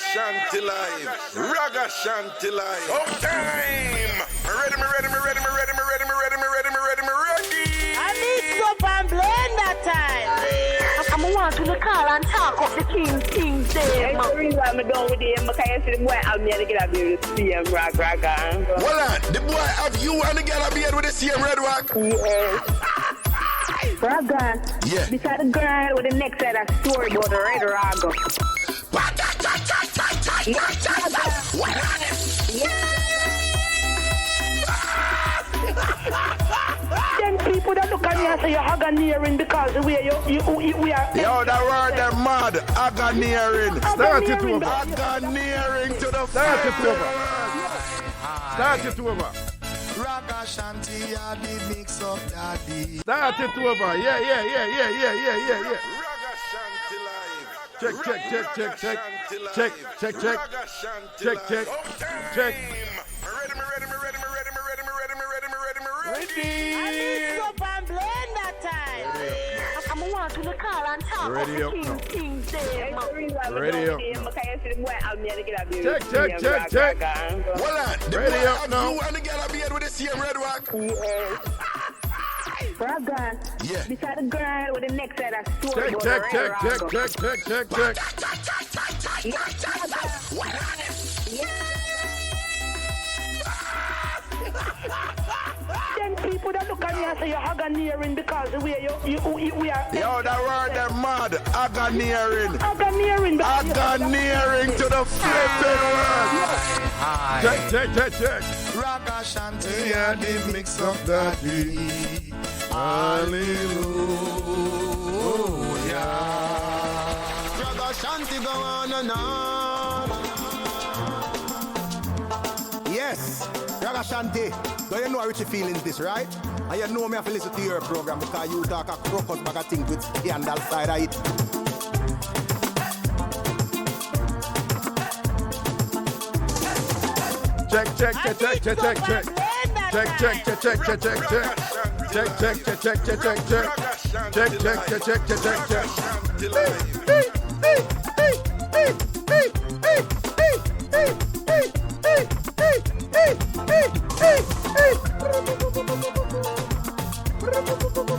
Ragashanti live. Ragashanti live. Oh, time. Ready. I Mixup An Blenda time. I'm want to call and talk of the Kingston. That's the reason I'm done with him, because I see the boy out there to get up here with the same Raga. Hold on, the boy have you and the girl up here with the same red rock? Yes. Raga. Yeah. Beside the girl with the next side of story about the red Raga. Then people that look at me and say you're agoniering because the way we are. Yo, that word they're mad. Agoniering. Start it over. Agoniering to the Start it over. Start it over. Ragashanti, I did mix up daddy. Start it over. Yeah. Ragashanti live. Check. Ready. I Mixup An Blenda time. I'm want to call and talk of Ready up the now. Kingston. That's the reason I'm Ready done up. with him, because I see the boy out there to get up here Check. with the same Raga. Hold on, the Ready boy up have now. you and the girl up here with the same red rock? Yes. Raga. Yeah. Beside the girl with the next side of story about the Check. red Raga. Then people that look at me and say you're agoniering because the way we are. Yo, that word they're mad. Agoniering. Agoniering. Agoniering to the flipping world. Check. Ragashanti, I did mix up daddy. Hallelujah. Ragashanti go on and on. Yes, Ragashanti. Do you know how Richie feelings this, right? And you know me have to listen to your program because you talk a crocus bag of things with scandal side of it. Check. I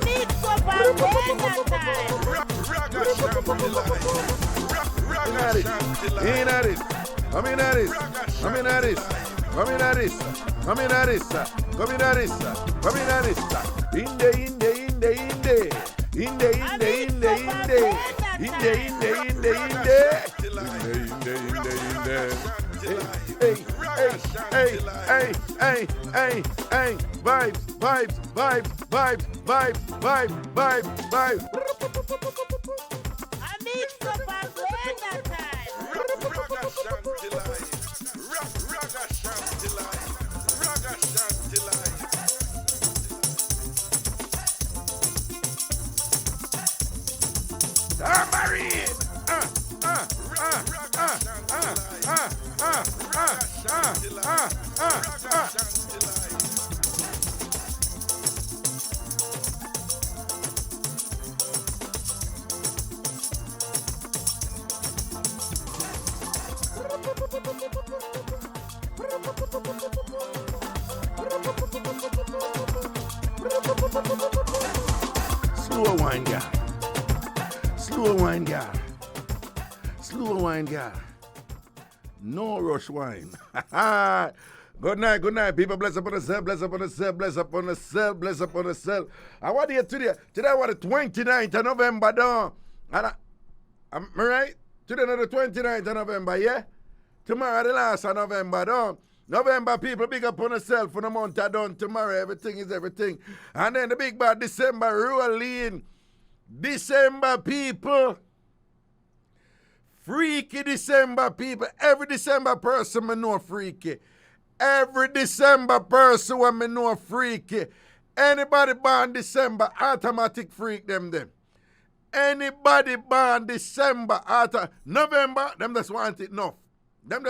Mixup An Blenda time. I'm in at Hey, vibes. I Mixup An Blenda time. Tambourine. Slow wine, girl. No rush wine. Good night, people. Bless up on the cell. I want you today. Today was the 29th of November, though. And am I right? Today is the 29th of November, yeah? Tomorrow the last of November, though. November, people, big up on yourself for the month I done. Tomorrow, everything is everything. And then the big bad December rolling. December, people. Freaky December, people. Every December person I know freaky. Every December person when I know freaky. Anybody born December, automatic freak them. Anybody born December, November, them just want it enough. Them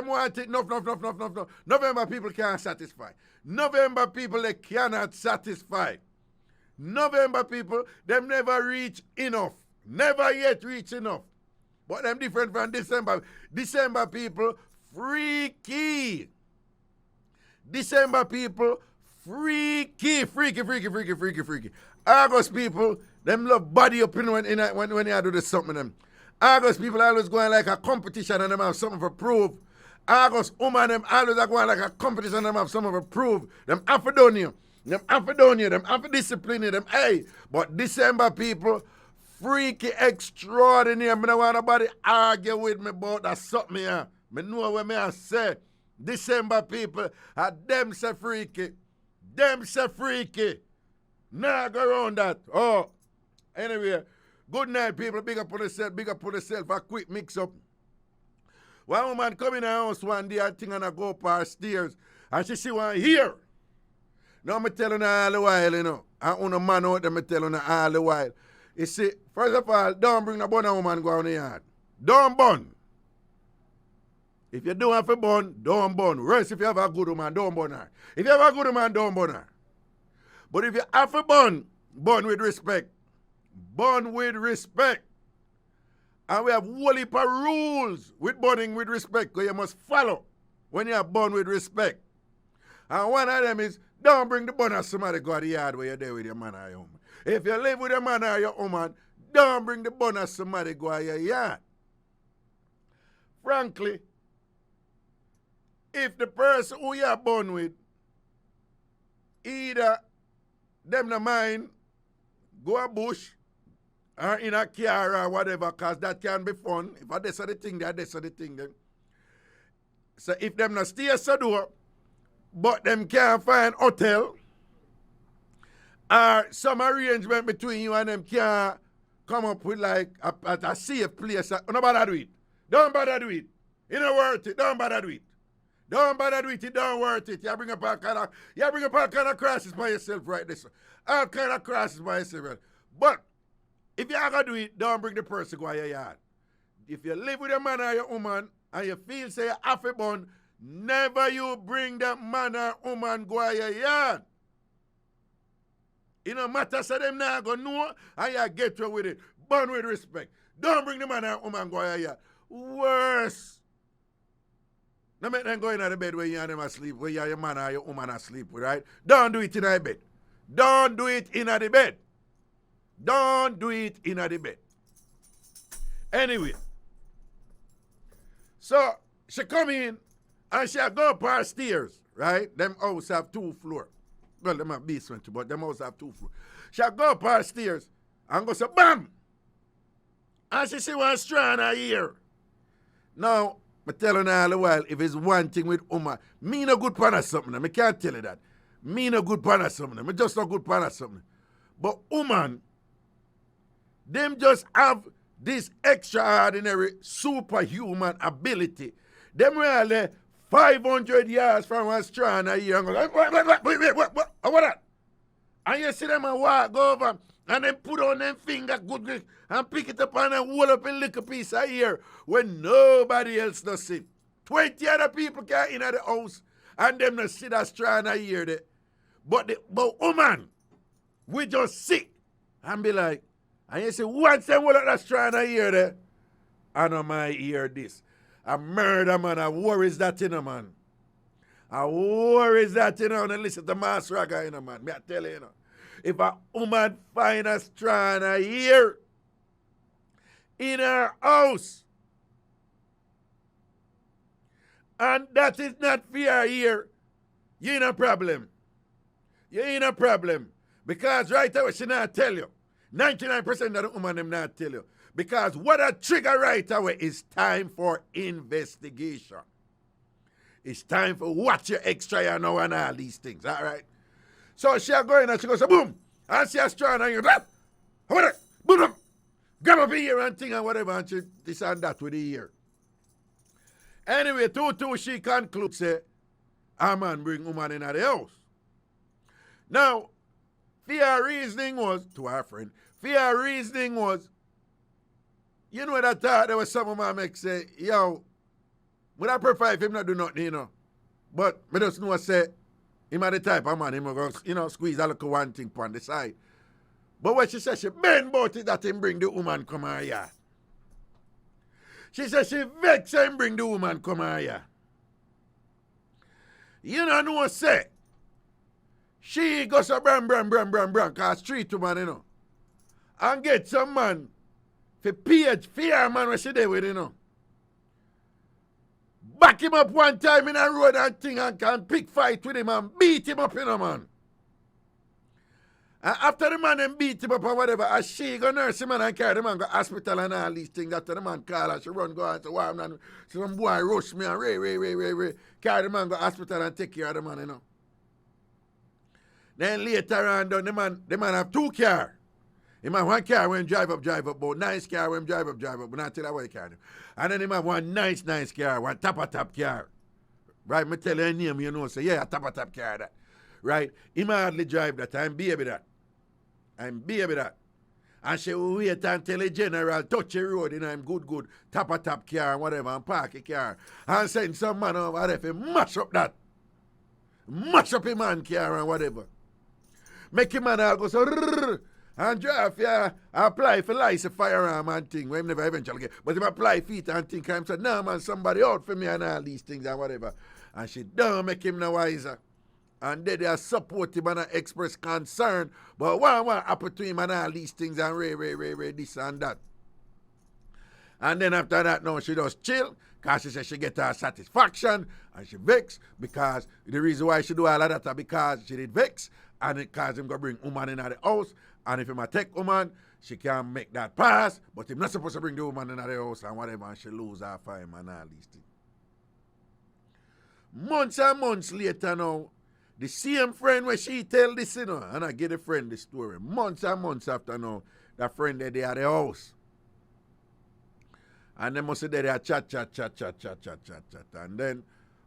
want it enough. November people can't satisfy. November people, they cannot satisfy. November people, them never reach enough. Never yet reach enough. But them different from December. December people, freaky. December people, freaky. August people, them love body up when they do this something them. August people always going like a competition and them have something for prove. August woman them always are going like a competition and them have something for prove. Them have to done you. Them have to discipline you. Them, hey. But December people, freaky extraordinary. I don't want nobody argue with me about that something here. I know what I say. December people are them say freaky. Them say freaky. Nah, go around that. Oh. Anyway, good night, people. Big up on yourself. A quick mix up. One woman come in her house one day and thing and I go up her stairs and she see one here. Now I'm telling her all the while, you know. I own a man out there, I'm telling her all the while. You see, first of all, don't bring the bun a woman go on the yard. Don't bun. If you don't have a bun, don't bun. Worse, if you have a good woman, don't bun her. If you have a good woman, don't bun her. But if you have a bun, bun with respect. Bun with respect. And we have whole heap of rules with bunning with respect, because you must follow when you have bun with respect. And one of them is, don't bring the bun of somebody go to the yard where you're there with your man or your woman. If you live with your man or your woman, don't bring the bun of somebody go to your yard. Frankly, if the person who you are born with, either them no mind, go a bush, or in a car or whatever, because that can be fun. If I that's the thing, that's the thing then. So if them not stay at the door, but them can't find hotel, or some arrangement between you and them can't come up with like a safe place. Don't bother do it. Don't bother do it. It don't worth it. Don't bother do it. Don't bother do it. It don't worth it. You bring up all kind of crisis by yourself right this. All kind of crisis by yourself. Right? But if you are going to do it, don't bring the person go to your yard. If you live with a man or your woman and you feel say you have a bun, never you bring that man or woman go to your yard. It don't matter, so them now go know and you get through with it. Bun with respect. Don't bring the man or woman go to your yard. Worse. Now make them go in the bed where you and them asleep, where your man or your woman asleep, right? Don't do it in the bed. Don't do it in the bed. Don't do it in the bed. Anyway. So, she come in and she go up her stairs, right? Them house have 2 floors. Well, them have basement too, but them house have 2 floors. She go up her stairs and go say, BAM! And she see one strand in her ear. Now, I tell her all the while, if it's one thing with Uma, me no good pan or something. I can't tell you that. Me no good pan or something. I just no good pan or something. But woman, them just have this extraordinary superhuman ability. Them really 500 yards from one strand a year and go, wait, what that? And you see them and walk over and then put on them finger good and pick it up and then hold up a little piece of ear when nobody else does see. 20 other people can in the house and them not see that strand a year there. But woman, we just sit and be like, and you say, once them hold up that strand a year there, I know my ear this. A murder man, a worries that in a man. A worries that in a man. Listen to Master Raga in a man. Me I tell you, you know. If a woman find a strand a year in her house, and that is not for her ear, you in a problem. You in a problem. Because right away, she not tell you. 99% of the woman them not tell you. Because what a trigger right away is time for investigation. It's time for watch your extra you know and all these things, all right? So she go in and she goes, boom, and she a strand and you go, boom, grab up here and thing and whatever, and she this and that with the ear. Anyway, she concludes, say, a man bring woman in the house. Now, fear reasoning was, to our friend, fear reasoning was, you know that there was some of my make say, yo, would I prefer if him not do nothing, you know? But me just know say, him are the type of man, him go, you know, squeeze a little one thing on the side. But what she said, she bend about it that him bring the woman come her yard. She said she vex and bring the woman come here. You know say. She goes to bram, cause street woman, you know. And get some man for Ph.D. fear man when she there with, you know. Back him up one time in a road and thing and can pick fight with him and beat him up, you know, man. And after the man them beat him up or whatever, as she go nurse him and carry the man go hospital and all these things. After the man call her, she run go and say, wow, man, some boy rush me and ray. Carry the man go hospital and take care of the man, you know. Then later on, the man have 2 cars. He have 1 car when drive up, but nice car when drive up, but not tell her what he car do. And then he have 1 nice car, 1 top car. Right, me tell her name, you know, say, yeah, a top car that. Right, he hardly drive that, I'm baby that. And she will wait until the general touch the road, you know, I'm good, top car, whatever, and park a car. And send some man over there to mash up that. Mash up a man car and whatever. Make him man all go so and drive here, apply for license firearm and thing, where he never eventually get. But if apply feet and think, I'm saying, no man, somebody out for me and all these things and whatever. And she don't make him no wiser. And they are supportive and express concern. But what happen to him and all these things and ray, this and that. And then after that, now she just chill, because she says she get her satisfaction and she vex, because the reason why she do all of that is because she did vex, and it cause him go bring woman in the house, and if him a take woman, she can make that pass, but him not supposed to bring the woman in the house and whatever, and she lose her for him and all these things. Months and months later now, the same friend where she tell this, you know, and I get the friend the story. Months and months after now, that friend they at the house. And they must say they chat. And then,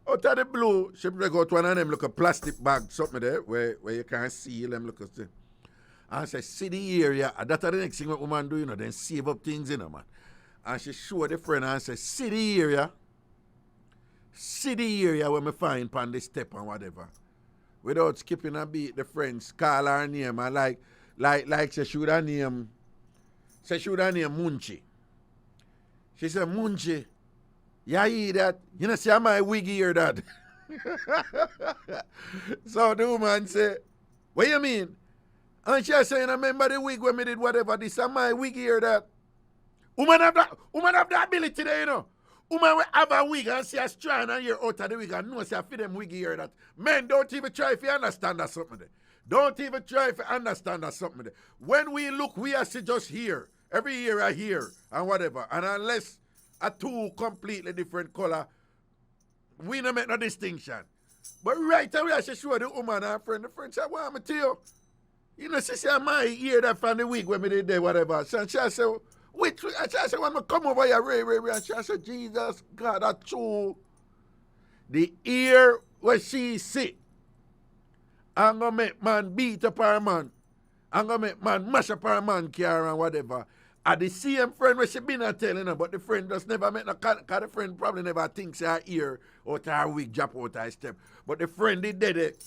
out of the blue, she break out one of them look a plastic bag, something there, where you can't see them look at. And say, see the area, and that's the next thing what woman do, you know, then save up things, you know, man. And she show the friend and say, see the area where me find pan the step and whatever. Without skipping a beat, the friends call her name and like she should have name Munchi. She said, Munchi, you hear that? You know, see my wiggy hear that. So the woman say, what you mean? And she said, remember the wig when me did whatever, this is my wiggy hear that. Woman have that ability there, you know. Woman will have a wig and see a strand and hear out of the wig and know see a fit them wiggy hear that. Men don't even try if you understand that something there. Don't even try if you understand that something there. When we look, we are just here. Every year I hear and whatever. And unless a 2 completely different color, we don't make no distinction. But right away I should show the woman and friend. The friend said, what am I tell you? You know, she said, I hear that from the wig when we did there, whatever. So she said, which I said, when I come over here, Ray, and she said, Jesus, God, that's true. The ear where she sit, I'm going to make man beat up her man. I'm going to make man mash up her man car and whatever. And the same friend where she been telling her, but the friend just never make no, because the friend probably never thinks her ear out her wig drop out her step. But the friend did it,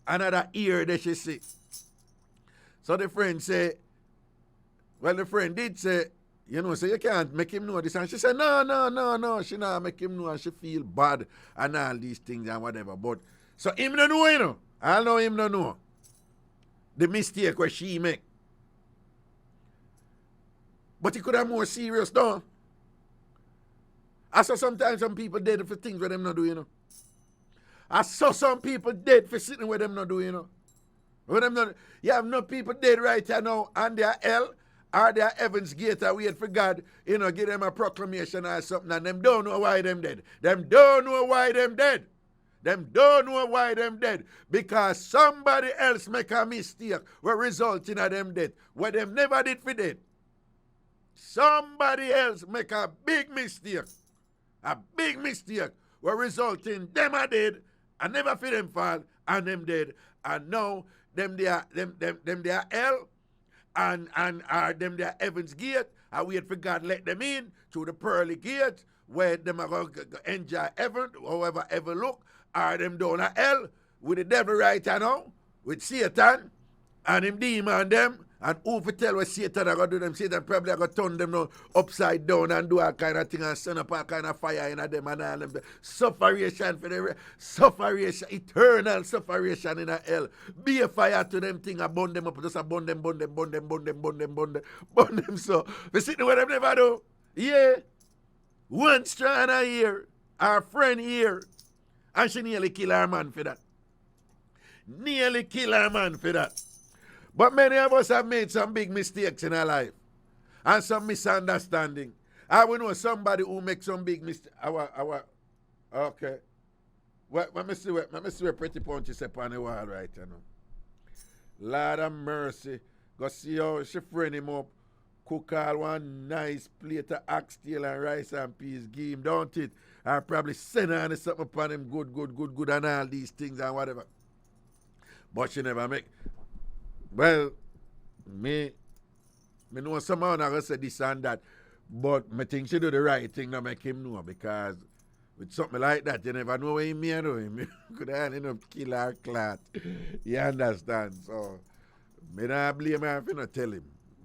another ear that she see. So the friend say, well, the friend did say, you know, so you can't make him know this. And she said, no. She not make him know and she feel bad and all these things and whatever. But, so him don't know, you know. I know him don't know. The mistake where she make. But he could have more serious, though. I saw sometimes some people dead for things where them not do, you know. I saw some people dead for sitting where them not do, you know. Where them not, you have no people dead right here now and they are hell. Or they are heaven's gate and wait for God, you know, give them a proclamation or something, and them don't know why them dead. Them don't know why them dead. Because somebody else make a mistake will result in them dead. What them never did for dead. Somebody else make a big mistake will result in them are dead, and never for them fall, and them dead. And now them they are hell. And them their heaven's gate, and wait for God let them in through the pearly gate, where them are going to enjoy heaven, however ever look, or them down to hell, with the devil right now, with Satan, and him demon them, And who for tell what Satan are going to do them? Satan probably are going to turn them now upside down and do all kind of thing and send up all kind of fire in them and all them. Sufferation for the sufferation, eternal sufferation in a hell. Be a fire to them thing and burn them up. Just a burn them. So, we see what them never do. Yeah. One strand a year, our friend here, and she nearly kill her man for that. Nearly kill her man for that. But many of us have made some big mistakes in our life and some misunderstanding. I will know somebody who makes some big mistake. Okay. Let me see what Pretty Punch is up on the wall right now. Lord of mercy. Go see how she friend him up. Cook all one nice plate of oxtail and rice and peas. Give him, don't it? I probably send on something upon him good and all these things and whatever. But she never make. Well, me know somehow not gonna say this and that, but I think she do the right thing to make him know, because with something like that, you never know what he mean to him. Could have end up kill her clot. You understand? So, me not blame her if you not tell him,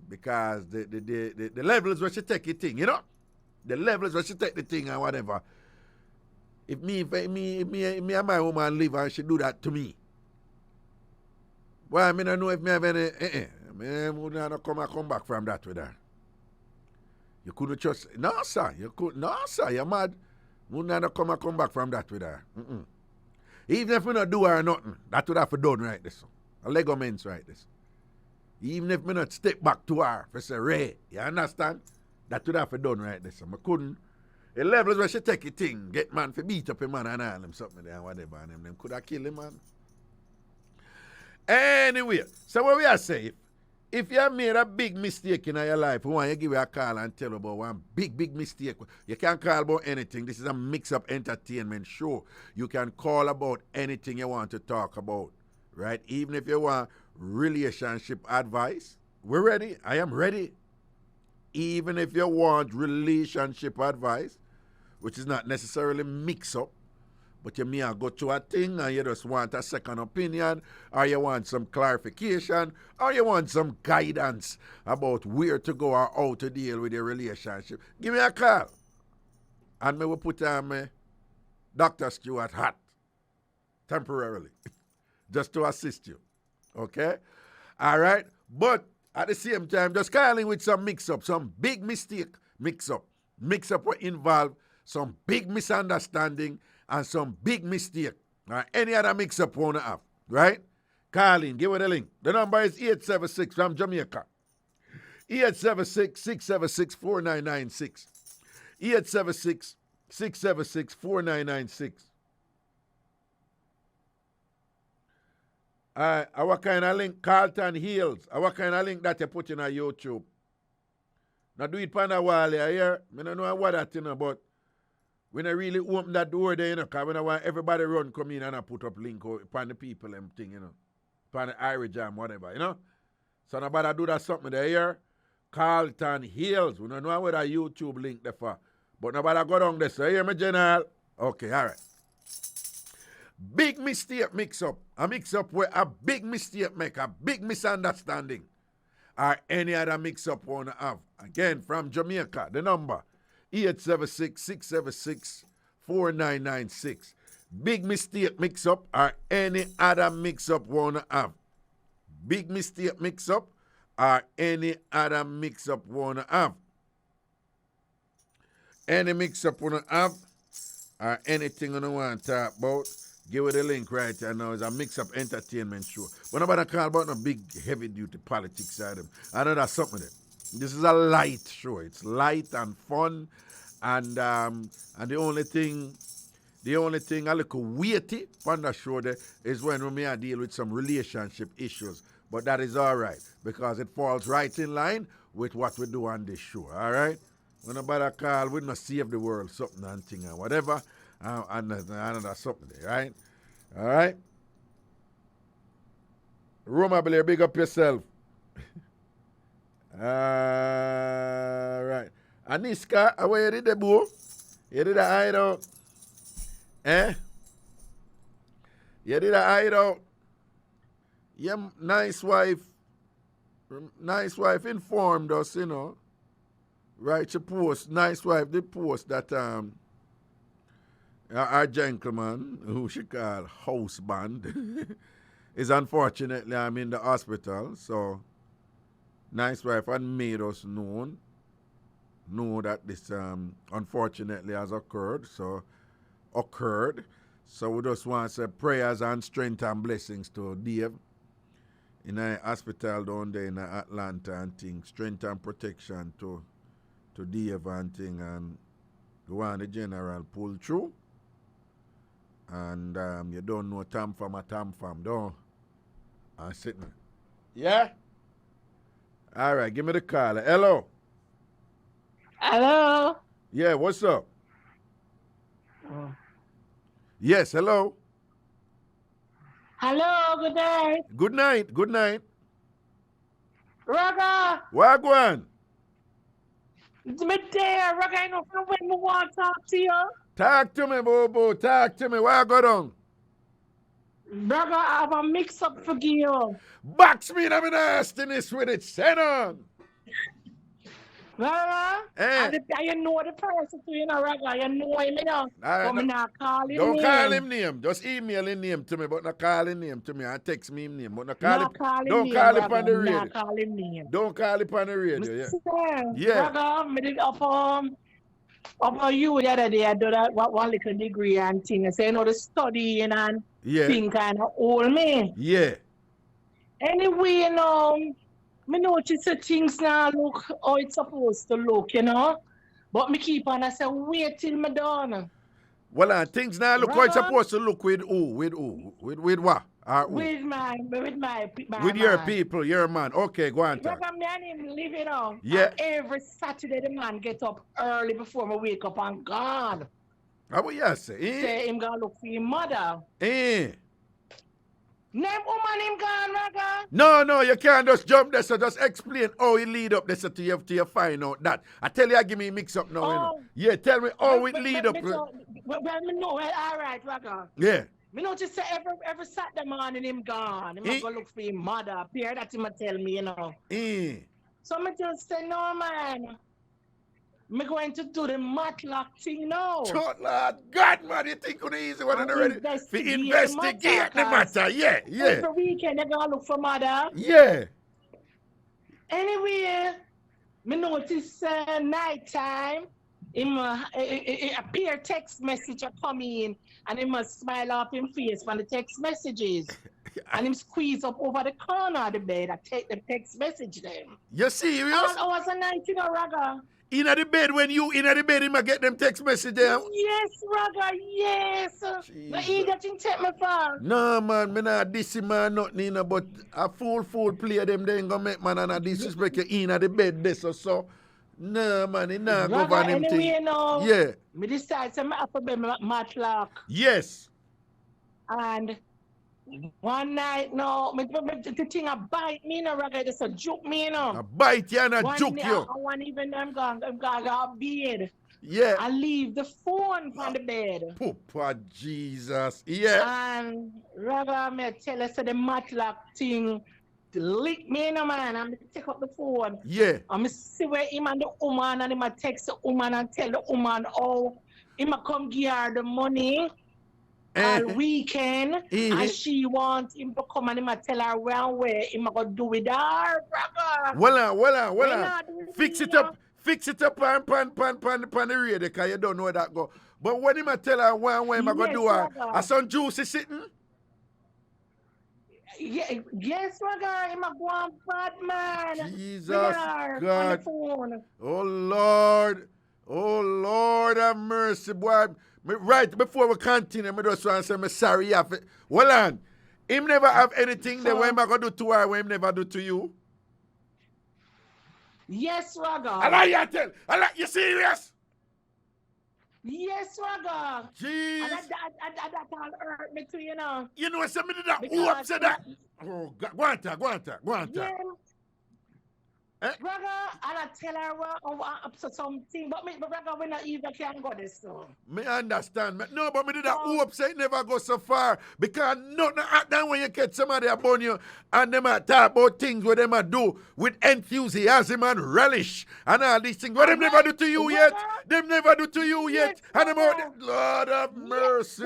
because the levels where she take the thing, you know? The levels where she take the thing and whatever. If me and my woman live and she do that to me, well, I don't know if me have any. I would not come back from that with her. You couldn't trust. No, sir. You're mad. Would not come back from that with her. Even if we not do her nothing, that would have to done right this. A ligaments right this. Even if me not step back to her for say, Ray, you understand? That would have to done right this. I couldn't. The levels where she take a thing, get man for beat up a man and all them something there and whatever, and them could have killed him, man. Anyway, so what we are saying, if you have made a big mistake in your life, we want you give you a call and tell about one big mistake. You can call about anything. This is a mix-up entertainment show. You can call about anything you want to talk about, right? Even if you want relationship advice, we're ready. I am ready. Even if you want relationship advice, which is not necessarily mix-up, but you may go to a thing and you just want a second opinion, or you want some clarification, or you want some guidance about where to go or how to deal with your relationship, give me a call. And me will put on my Dr. Stewart hat temporarily, just to assist you. Okay? All right? But at the same time, just calling with some mix-up, some big mistake mix-up. Mix-up will involve some big misunderstanding and some big mistake. Right? Any other mix-up wanna have, right? Call in, give it a link. The number is 876 from Jamaica. 876-676-4996. 876-676-4996. Our kind of link, Carlton Hills. Our kind of link that you put in on YouTube. Now do it on the wall here. I don't know what that thing about. When I really open that door there, you know, because when I want everybody run, come in and I put up link upon the people and thing, you know. Upon the IrieJam, whatever, you know. So nobody do that something there here. Carlton Hills. We don't know where that YouTube link there for. But nobody go down there. So hear me, General. Okay, all right. Big mistake mix-up. A mix-up where a big mistake make a big misunderstanding. Or any other mix-up want to have. Again, from Jamaica, the number 876-676-4996. Big mistake mix-up or any other mix-up want to have. Big mistake mix-up or any other mix-up want to have. Any mix-up want to have or anything you want to talk about, give it a link right now. It's a mix-up entertainment show. But nobody call about no big heavy-duty politics side of them. I know that's something there. This is a light show. It's light and fun. And the only thing a little weighty on the show there is when we may deal with some relationship issues. But that is all right, because it falls right in line with what we do on this show, all right? When nobody call, we must save the world, something and thing and whatever. And that's something there, right? All right? Roma, big up yourself. All right. Aniska, where you did the boo? You did the hideout? You did the hideout? Your nice wife Nice wife informed us, you know. Right, she post, nice wife did post that our gentleman, who she call husband, is unfortunately in the hospital. So nice wife had made us know that this unfortunately has occurred. So we just want to say prayers and strength and blessings to Dave in a hospital down there in Atlanta and things. Strength and protection to Dave and thing, and the one the general pull through. And you don't know TamFam, don't? I'm sitting. Yeah? All right, give me the caller. Hello. Hello. Yeah, what's up? Yes, hello. Hello, good day. Good night. Raga, Wagwan. it's me there. Raga, I know from when we want to talk to you. Talk to me, Bobo. Talk to me. Where I go down? Raga, I have a mix-up for you. Box me in my nastiness with it. Send on. Raga, Eh. you know the person too, you know, Raga. You know him, you know. Alright, But me not call him Don't name. call him name. Just email him name to me, but not call him name to me and text me him name. But not call Not call him Don't name, call it Raga. on the radio. Not call him name. Don't call it on the radio. Yeah. Yeah. Raga, me did up on you the other day. I do that one little degree and thing. I say, you know, the studying and Yeah. thing kind of old me. Yeah. Anyway, you know, me notice that things now look how it's supposed to look, you know. But me keep on, I say, wait till me done. Well, things now look how it's Raga. supposed to look with who? With who? With what? Or who? With my With your man. people, your man. Okay, go on. Talk. Raga, me and him live, you know. Yeah. And every Saturday, the man get up early before me wake up and gone. How what you say? Say him gonna look for his mother. Eh? Name woman him gone, Raga. No, you can't just jump there. So just explain how it lead up there so to you find out that. I tell you, I give me mix up now. You know. Oh. Yeah, tell me how it lead up. Well, me know, well, all right, Raga. Yeah. Me notice say every Saturday morning him gone. Him Eh? go look for him mother. Pierre that him a tell me, you know. Eh. So me just say, no man. Me going to do the matlock thing now. Short Lord God, man, you think it's easy one And already? To investigate investigate the the matter, matter. Yeah, yeah, Every weekend they gonna look for mother. yeah. Anyway, me notice night time. Him appear text message a come in and him must smile off him face from the text messages. And him squeeze up over the corner of the bed. I take the text message them. You serious? All hours a night, you know, Raga. In the bed, when you in the bed, him a get them text message there. Yes, Raga, yes. The idiot didn't take me far. No, man, me not diss him man nothing, you know, but a fool play them, they ain't gonna make man and a disrespect you in the bed, this or so. No, man, he not go Raga, on him anyway, thing. you know, Yeah. me decide to have to be matlock. Yes. And one night, no, the thing a bite me, no, Raga, it's a joke me, you know. A bite you and a One juke day, you. one even I'm gone bed. Yeah. I leave the phone on the bed. Papa Jesus. Yeah. And Raga, me tell us the matlock thing lick me, no man. I'm take up the phone. Yeah. I'm see where him and the woman and him a text the woman and tell the woman, oh, him a come give her the money all weekend, and she want him to come and him a tell her where him a go do with her, Raga. Well, Fix it up on the radio, because you don't know where that go. But when him a tell her where him a go do her, a son juicy sitting? Yeah, yes, Raga, him a go on bad man. Jesus With her God. on the phone. Oh Lord have mercy, boy. Right before we continue, I just want to say I'm sorry. Well on. Him never have anything that when him a go do to her, when him never do to you. Yes, Raga. I like you serious? Yes, Raga. Jeez. And that all hurt me too, you know. You know somebody that Because- who upset that? Oh God, go on. Yeah. Raga, and I tell her up to something, but Raga, we not even can go this so. Me understand. No, but me did that hope say it never go so far. Because nothing happen when you catch somebody upon you and them a talk about things what them a do with enthusiasm and relish and all these things. What them never do to you yet? Them never do to you yet. And them out Lord of mercy.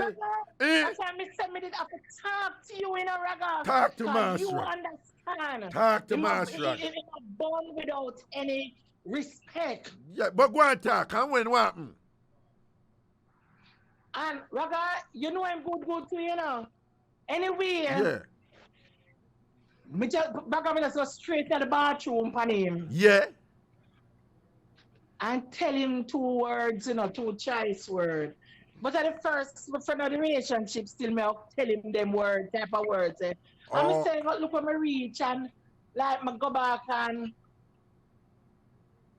That's why me said me did have to talk to you in a Raga. Talk to Master. You understand. Talk to Master. It's born without any respect. Yeah, but go and talk. And when what happen? And Raga, you know I'm good too, you know. Anyway, Yeah. me just go straight to the bathroom for him Yeah. and tell him 2 words, you know, 2 choice words. But at the first, for the relationship, still me tell him them words, type of words. And I say, look when I reach and like I go back and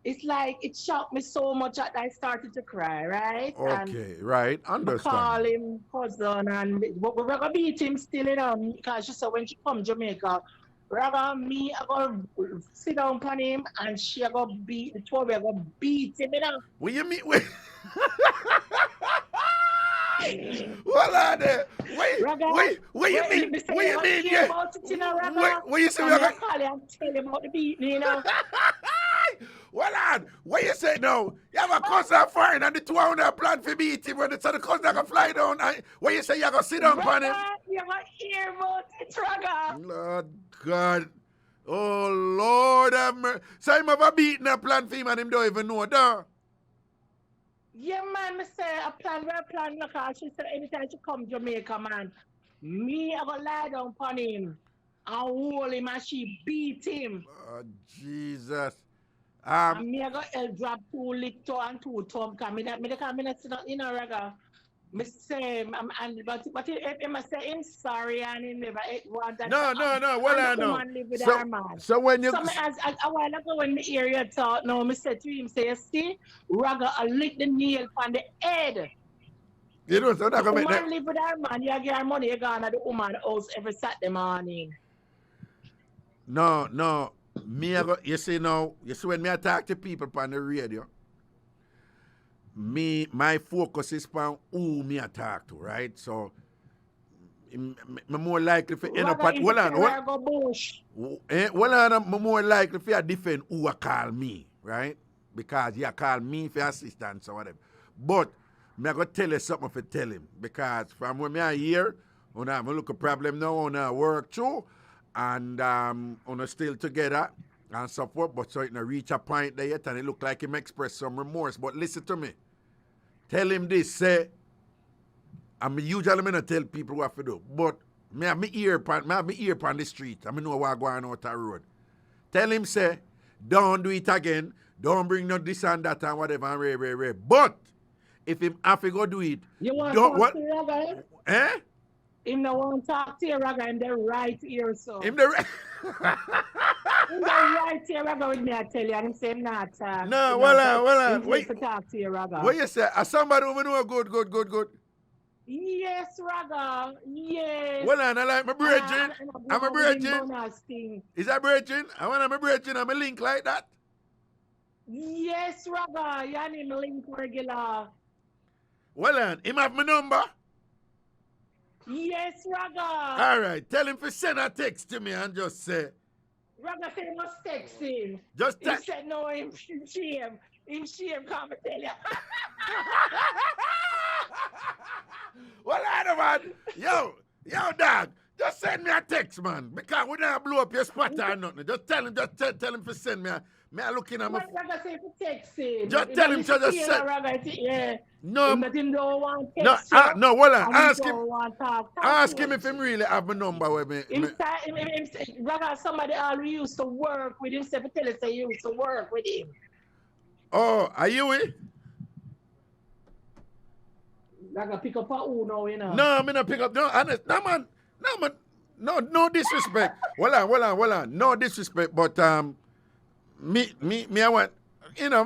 it's like it shocked me so much that I started to cry, right? Okay, right. Understand. Call him cousin and we're gonna beat him still, you know, because she said when she come Jamaica, rather me I gonna sit down upon him and she gonna beat the 2 of us gonna beat him, you know. What you mean? What are they? Wait, what you mean? What you mean? Yeah. What you say? I call him and tell him about the beating, you know. Well on, what you say now? You have a cousin foreign and the 2 of them plan for beat him when the cousin can fly down. What you say you gonna sit down upon him? You gonna hear about it, Raga. Lord God. Oh Lord have mercy. So him have a beating a plan for him and him don't even know that. Yeah, man, me say a plan, because she said anytime she come Jamaica, man, me I gonna lie down upon him and hold him and she beat him. Oh Jesus. And me I go drop 2 lick toe and 2 thumb, because me not sit down, you know, Raga. Me say, but if him say him sorry and he never want that. No, well I know. Live with her, man. So when you... So me as a while ago when me hear you talk, no, me said to him, say, you see, Raga, I lick the nail on the head. You know, so that the make that... woman live with her, man, you get her money, you go to the woman house every Saturday morning. No. You see when me I talk to people on the radio, my focus is on who me I talk to, right? So I'm more likely to end up at I'm more likely to defend who I call me, right? Because you call me for assistance or whatever. But me I go tell you something to tell him, because from when me I hear, when I look a problem now on I work through, and on still together and support, but so it not reach a point there yet and it look like him express some remorse. But listen to me. Tell him this, say, I'm usually not tell people what to do, but me have my ear on the street. I know what going out the road. Tell him, say, don't do it again, don't bring no this and that and whatever and rare. But if him have to go do it, you want don't to what? Him no want to talk to you, Raga, in the right ear, so. In the right ear, Raga, with me, I tell you, and him say him not talk. No, well on. Wait to talk to you, Raga. What you say? Somebody who know good. Yes, Raga, yes. Well on, I like my brethren. I'm a brethren. Is that brethren? I want my brethren, I'm a link like that. Yes, Raga, your name link regular. Well on, him have my number? Yes, Raga. All right, tell him to send a text to me and just say. Raga said he must text him. Just text. He said no, him shame. Him shame, come and tell you. Well, I know, man. Yo, dog, just send me a text, man. Because we don't blow up your spot or nothing. Just tell him to send me a... Me I looking at my... Raga say to text him. Just tell him to just send... Yeah. No. But him don't want text no, hold on. Ask him if him really have my number with me. Raga, somebody who used to work with him, say tell us say you used to work with him. Oh, are you it? Raga pick up a Uno, you know. No, I'm not pick up. No, honest. No, man. No disrespect. Hold on. No disrespect, but me, I want,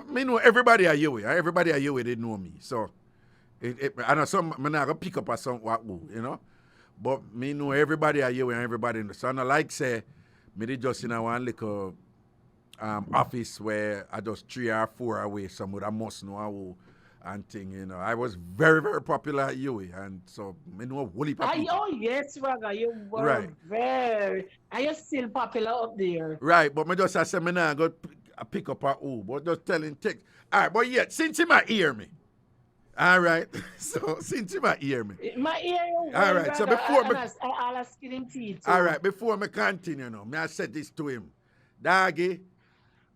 me know everybody are you. Everybody are you, they know me. So, I know some, I'm not going to pick up a song, but me know everybody are you and everybody in the sun. I like say, me just, one little office where I just 3 or 4 away, somebody I must know who and thing, you know. I was very, very popular at UWI, and so I know a whole heap of people. Oh, yes, Raga, you were Right. very. Are you still popular up there? Right, but me just say me nah go pick up a who, but just telling text. All right, but yet, since he might hear me, all right, so since he might hear me, My ear. All right, so before me- I'll skin him teeth. all right, before me continue now, me I said this to him. Doggy,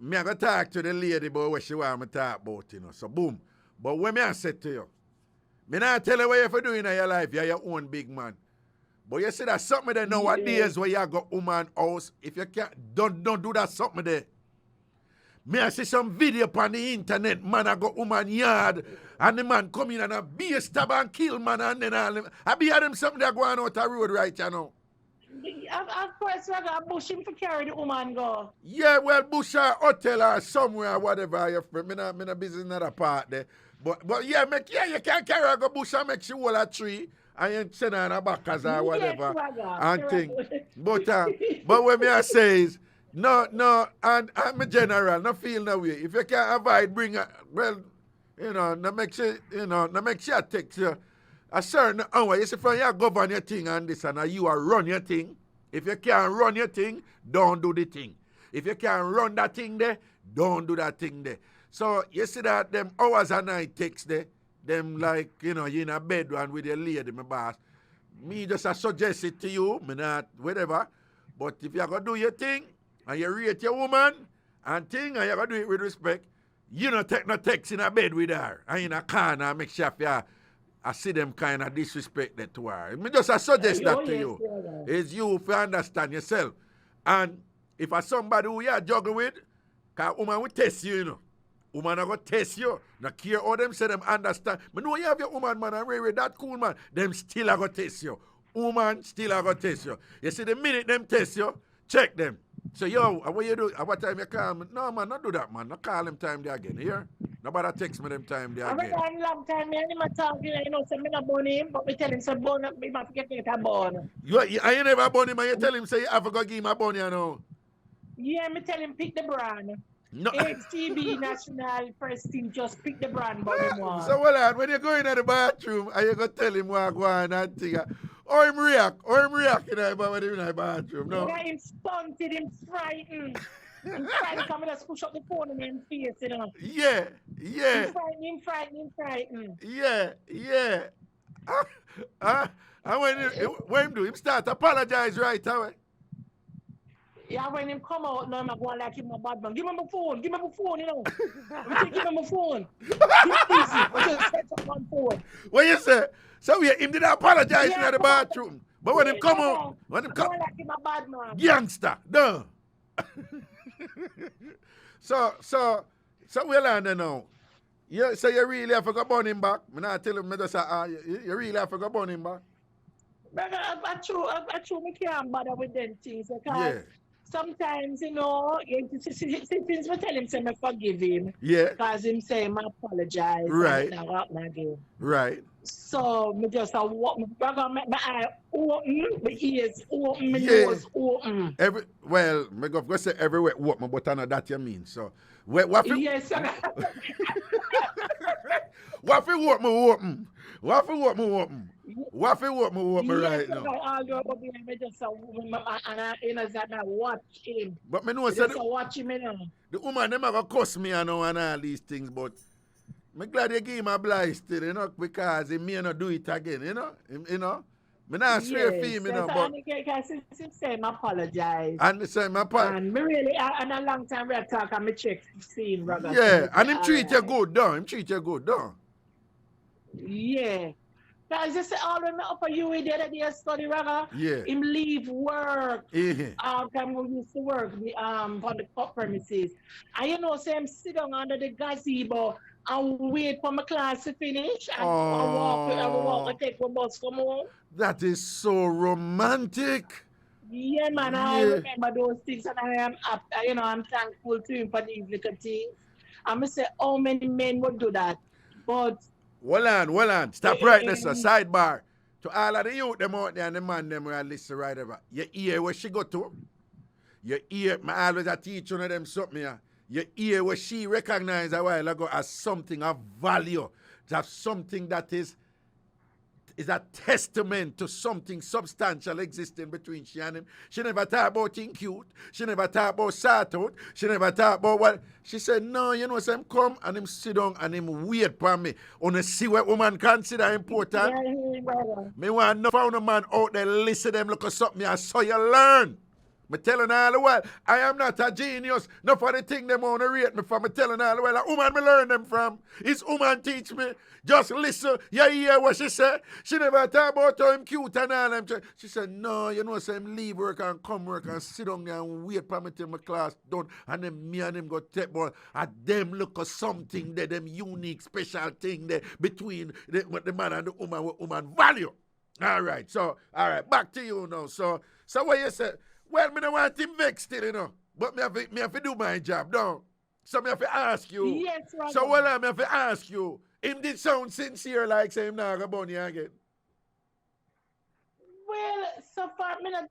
me I go talk to the lady about what she want me talk about, you know, so boom. But when me I said to you, me not tell you what you for doing in your life, you're your own big man. But you see that something there nowadays where you got woman house, if you can't, don't do that something there. Me I see some video on the internet, man I got woman yard, and the man come in and a beer stab and kill man, and then all them. I be hear them something that going out the road right you know. Of course, Raga, bush him to carry the woman go. Yeah, well, Bush or hotel or somewhere or whatever you friend. Me not business in that part there. But yeah, you can carry a go bush and make sure a tree and you send her in a back or whatever. Raga, And thing. But when me I say is no, and I'm a general, no feel no way. If you can't avoid bring a well, you know, no make sure it takes you a certain hour. You see, from you govern your thing and this and you are run your thing. If you can't run your thing, don't do the thing. If you can't run that thing there, don't do that thing there. So you see that them hours a night takes there, them like, you know, you in a bed and with your lady, my boss. Me just suggest it to you, me not whatever. But if you gonna do your thing and you rate your woman and thing and you gonna do it with respect, you don't take no text in a bed with her and in a corner and make sure I see them kind of disrespect that to her. Me just suggest that to you. It's you if you understand yourself. And if a somebody who you are juggling with, because woman will test you, you know. Woman are going to test you. Not care how them say them understand. But no, you have your woman, man, and really that cool, man. Them still are going to test you. Woman still are going to test you. You see, the minute them test you, check them. So, yo, what you do? At what time you call me? No, man, not do that, man. Not call them time there again. Here? Nobody text me them time there again. I remember a long time, me and him talking, you know, say me not born him, but me tell him, say, born, me must get me a born. You never born him, and you tell him, say, you have to go give him a bun, you know. Yeah, me tell him, pick the brand. No. HTB National First Team, just pick the brand, but him want. So, well, lad, when you go in the bathroom, and you go tell him what go on and thing, or him react, in the bathroom, no? Yeah, him stunted, him frightened. Him frightened, come and just push up the phone in his face, you know. Yeah. Him frightened. Yeah. And when him do, him start apologize right away. Yeah, when him come out, now I'm going like him a bad man. Give him my phone, you know. I'm give him my phone. Just set up one phone. What you say? So him did apologize in the bathroom. But when him come out, like him a bad man. Youngster, no. so we'll learn now. Yeah, so you really have to go burn him back. I not tell him, you really have to go burn him back. But I true, me can't bother with them things because sometimes, you know, since we tell him, say, me forgive him. Yeah. Because him say, I apologize. Right. And I again. Right. So, me just walk, my eye open, my ears open, my nose open. Me go say everywhere open, but I know that you mean. So, what if yes, sir. what if you open? What if you open? What if you open right now? All your baby, me just and I watch him. But me know just watch him, you know. The woman them gonna cuss me and all these things, but I'm glad you give him a blight still, you know, because he may not do it again, you know. Me not swear for him, you know, but since him apologize. And the same apologize. And me really, and a long time we have talk and me check see him, brother. Yeah, and him treat you good, though. Yeah. Because you say all when me up for you the other day study, Raga. Yeah. Him leave work. Yeah. Time we used to work on the pub premises. And you know, say him sit down under the gazebo and wait for my class to finish and I walk and take my bus come home. That is so romantic. Yeah, man, I remember those things and I'm thankful to him for these little things. I'm say how many men would do that. But Well on. Stop right there, sir. Sidebar. To all of the youth them out there and the man them who listen right over. You hear where she go to? Your ear, I always teach one of them something here. Your ear, what she recognized a while ago as something of value, as something that is a testament to something substantial existing between she and him. She never talk about thing cute. She never talk about sort out. She never talk about what. She said, no, you know, so him come and him sit down and him wait for me. Wanna see what woman consider important. Me want no found a man out there listen them look at something and so you learn. Me telling all the while, I am not a genius. No for the thing them want to rate me from. Me telling all the while, a woman me learn them from. It's woman teach me. Just listen. You hear what she said? She never talk about how him cute and all them. She said, no, you know, so him leave work and come work and sit down there and wait for me till my class done. And then me and him go take ball. And them look at something there, them unique, special thing there between the man and the woman with woman value. All right, back to you now. So what you said? Well, me don't want him vexed still, you know. But me have to do my job, no? So me have to ask you. Yes, right. So well, I have to ask you. Him did sound sincere like say him not going to burn you again. Well, so far, me not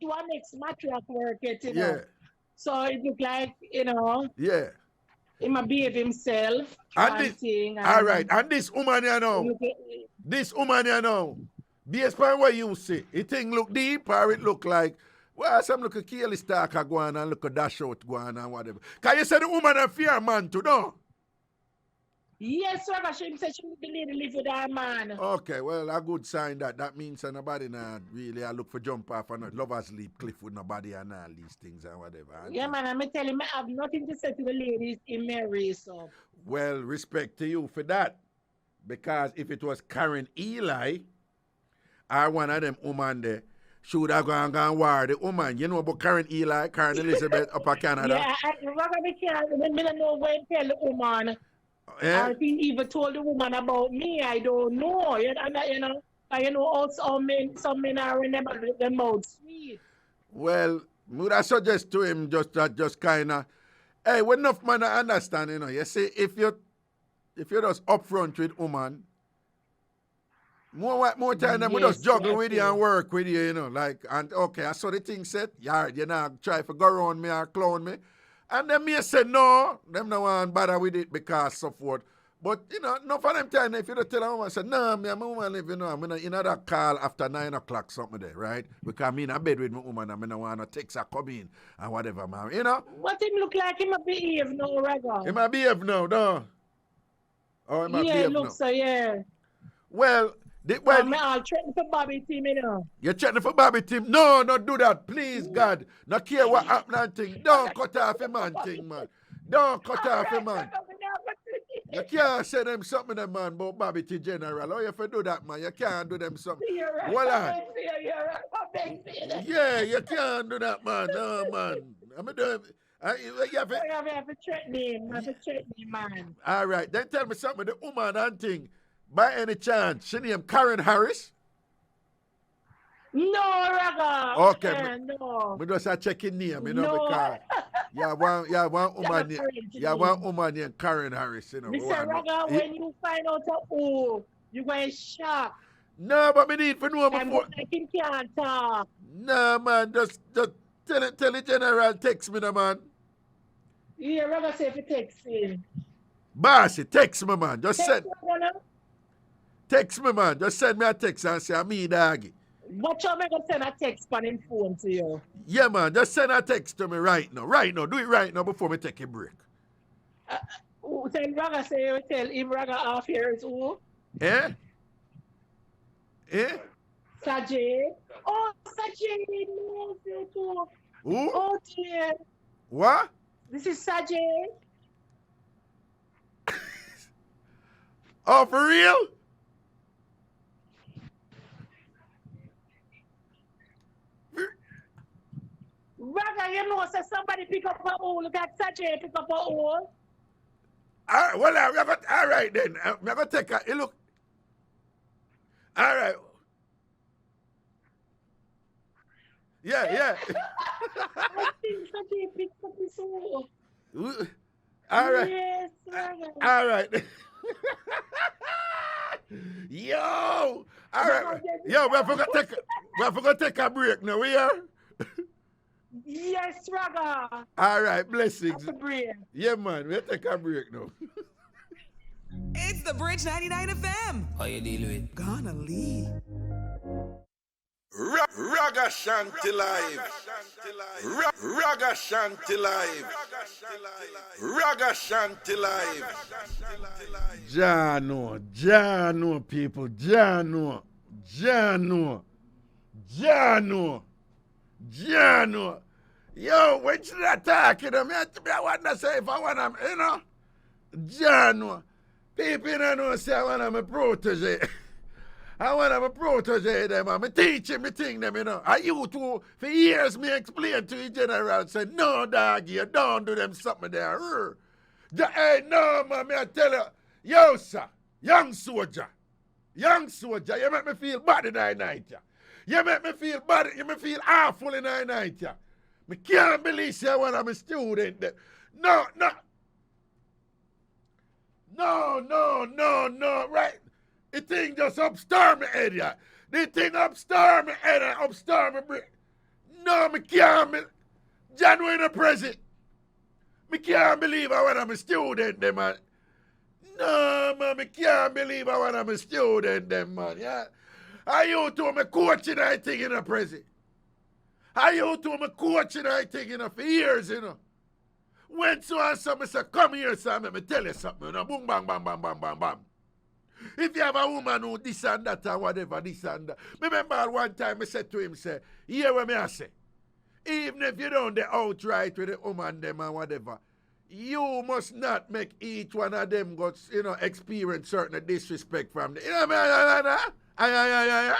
do a mixed matriarch work yet, you know. Yeah. So it look like, you know. Yeah. He might behave himself. And all right. And this woman you know. This woman you know. Based on what you see, it thing look deep or it look like, well, some look a careless talker go on and look a dash out go on and whatever. Can you say the woman a fear man too, no? Yes, Ragashanti said she would believe to live with that man. Okay, well, a good sign that means that nobody not really I look for jump off and lovers leap cliff with nobody and all these things and whatever. Yeah, man, I'm telling you, I have nothing to say to the ladies in Mary, so. Well, respect to you for that. Because if it was Karen Eli, or one of them woman there, she would have gone and war the woman. You know about Karen Eli, Karen Elizabeth up in Canada? Yeah, I don't know when tell the woman. Yeah. Or if he even told the woman about me, I don't know. You know, also some men are remember the mouth sweet. Well, would I suggest to him just kind of, hey, when enough man I understand, you know, you see, if you're just upfront with woman, more time than we just juggle with you and work with you, you know, like, and okay, I saw the thing set, you know, try to go around me or clown me. And then me say, no, them no want bother with it because so forth. But, you know, no for them time, if you don't tell a woman, say, no, me and my woman live, you know, I'm in that call after 9 o'clock, something there, right? Because I'm in a bed with my woman and I don't want to text her come in and whatever, man, you know? What him look like? Him a behave now, Raga. Him a behave now, no? Oh, him a behave now. Yeah, look so, yeah. Well, I'll threaten for Bobby Tim, you know. You're threatening for Bobby Tim? No, not do that, please, God. Not care what happened and thing. Don't cut off a man thing, man. Don't cut off a man. You can't say them something, them man, about Bobby T General. Oh, if you do that, man, you can't do them something. Well, yeah, you can't do that, man. No, man. I'm doing. You have to threaten him. Man. All right, then tell me something. The woman and thing. By any chance, she named Karen Harris? No, Raga. Okay. No. We just checking name, you know, because one woman named Karen Harris, you know. Mr. Raga, when you find out who, you're going to shock. No, but we need to know before. I think he can't talk. No, man, just tell the general text me, the man. Yeah, Raga say if you text him. Bossy, text me, man. Just text send. Text me, man. Just send me a text and say, I'm me, doggy. What you going to send a text on him phone to you? Yeah, man. Just send a text to me right now. Right now. Do it right now before we take a break. Tell Raga say you tell him Raga half here is who? Eh? Sajid. Oh, Sajid knows you too. Who? Oh, dear. What? This is Sajid. Oh, for real? Raga, you know, so somebody pick up a hole. Look at Sajid pick up a hole. All right, well, all right then. I'm going to take a look. All right. Yeah. I think Sajid picked up his hole. All right. Yes, Raga. All right. Yo. All right. Yo, we're going to take a break now. We are. Yes, Raga. All right, blessings. That's a break. Yeah, man, we'll take a break now. It's the Bridge 99 FM. How you deal with? Gonna leave. Ragashanti live. Ragashanti live. Ragashanti live. Jano, people, Jano. Yo, when should I talk to them? I want to say if I want them, you know, Jano. People don't know, say I want them a protege. I want them a protege them, I'm teaching me thing them, you know. I used to, for years, me explain to the general, say, no, dog, you don't do them something there. Hey, no, man, me I tell you, yo, sir, young soldier, you make me feel bad in the night, yeah. You make me feel bad, you make me feel awful in the night, yeah. Me can't believe you when I'm a student. No, right? The thing just upstar me head, yeah. The thing upstar me head and upstar me brain. No, me can't believe. January the present. Me can't believe I when I'm a student, them, man. No, man, me can't believe I when I'm a student, them, man, yeah. I used to me coaching I think in the present. I used to me coaching I think in for years, you know. When so and so, me say, come here, son, let me tell you something, you know. Boom, bang, bang, bang, bang, bang, bang. If you have a woman who this and that or whatever, this and that. Remember one time I said to him, say, hear what me I say. Even if you don't the outright with the woman them and whatever, you must not make each one of them go, you know, experience certain disrespect from them. You know what I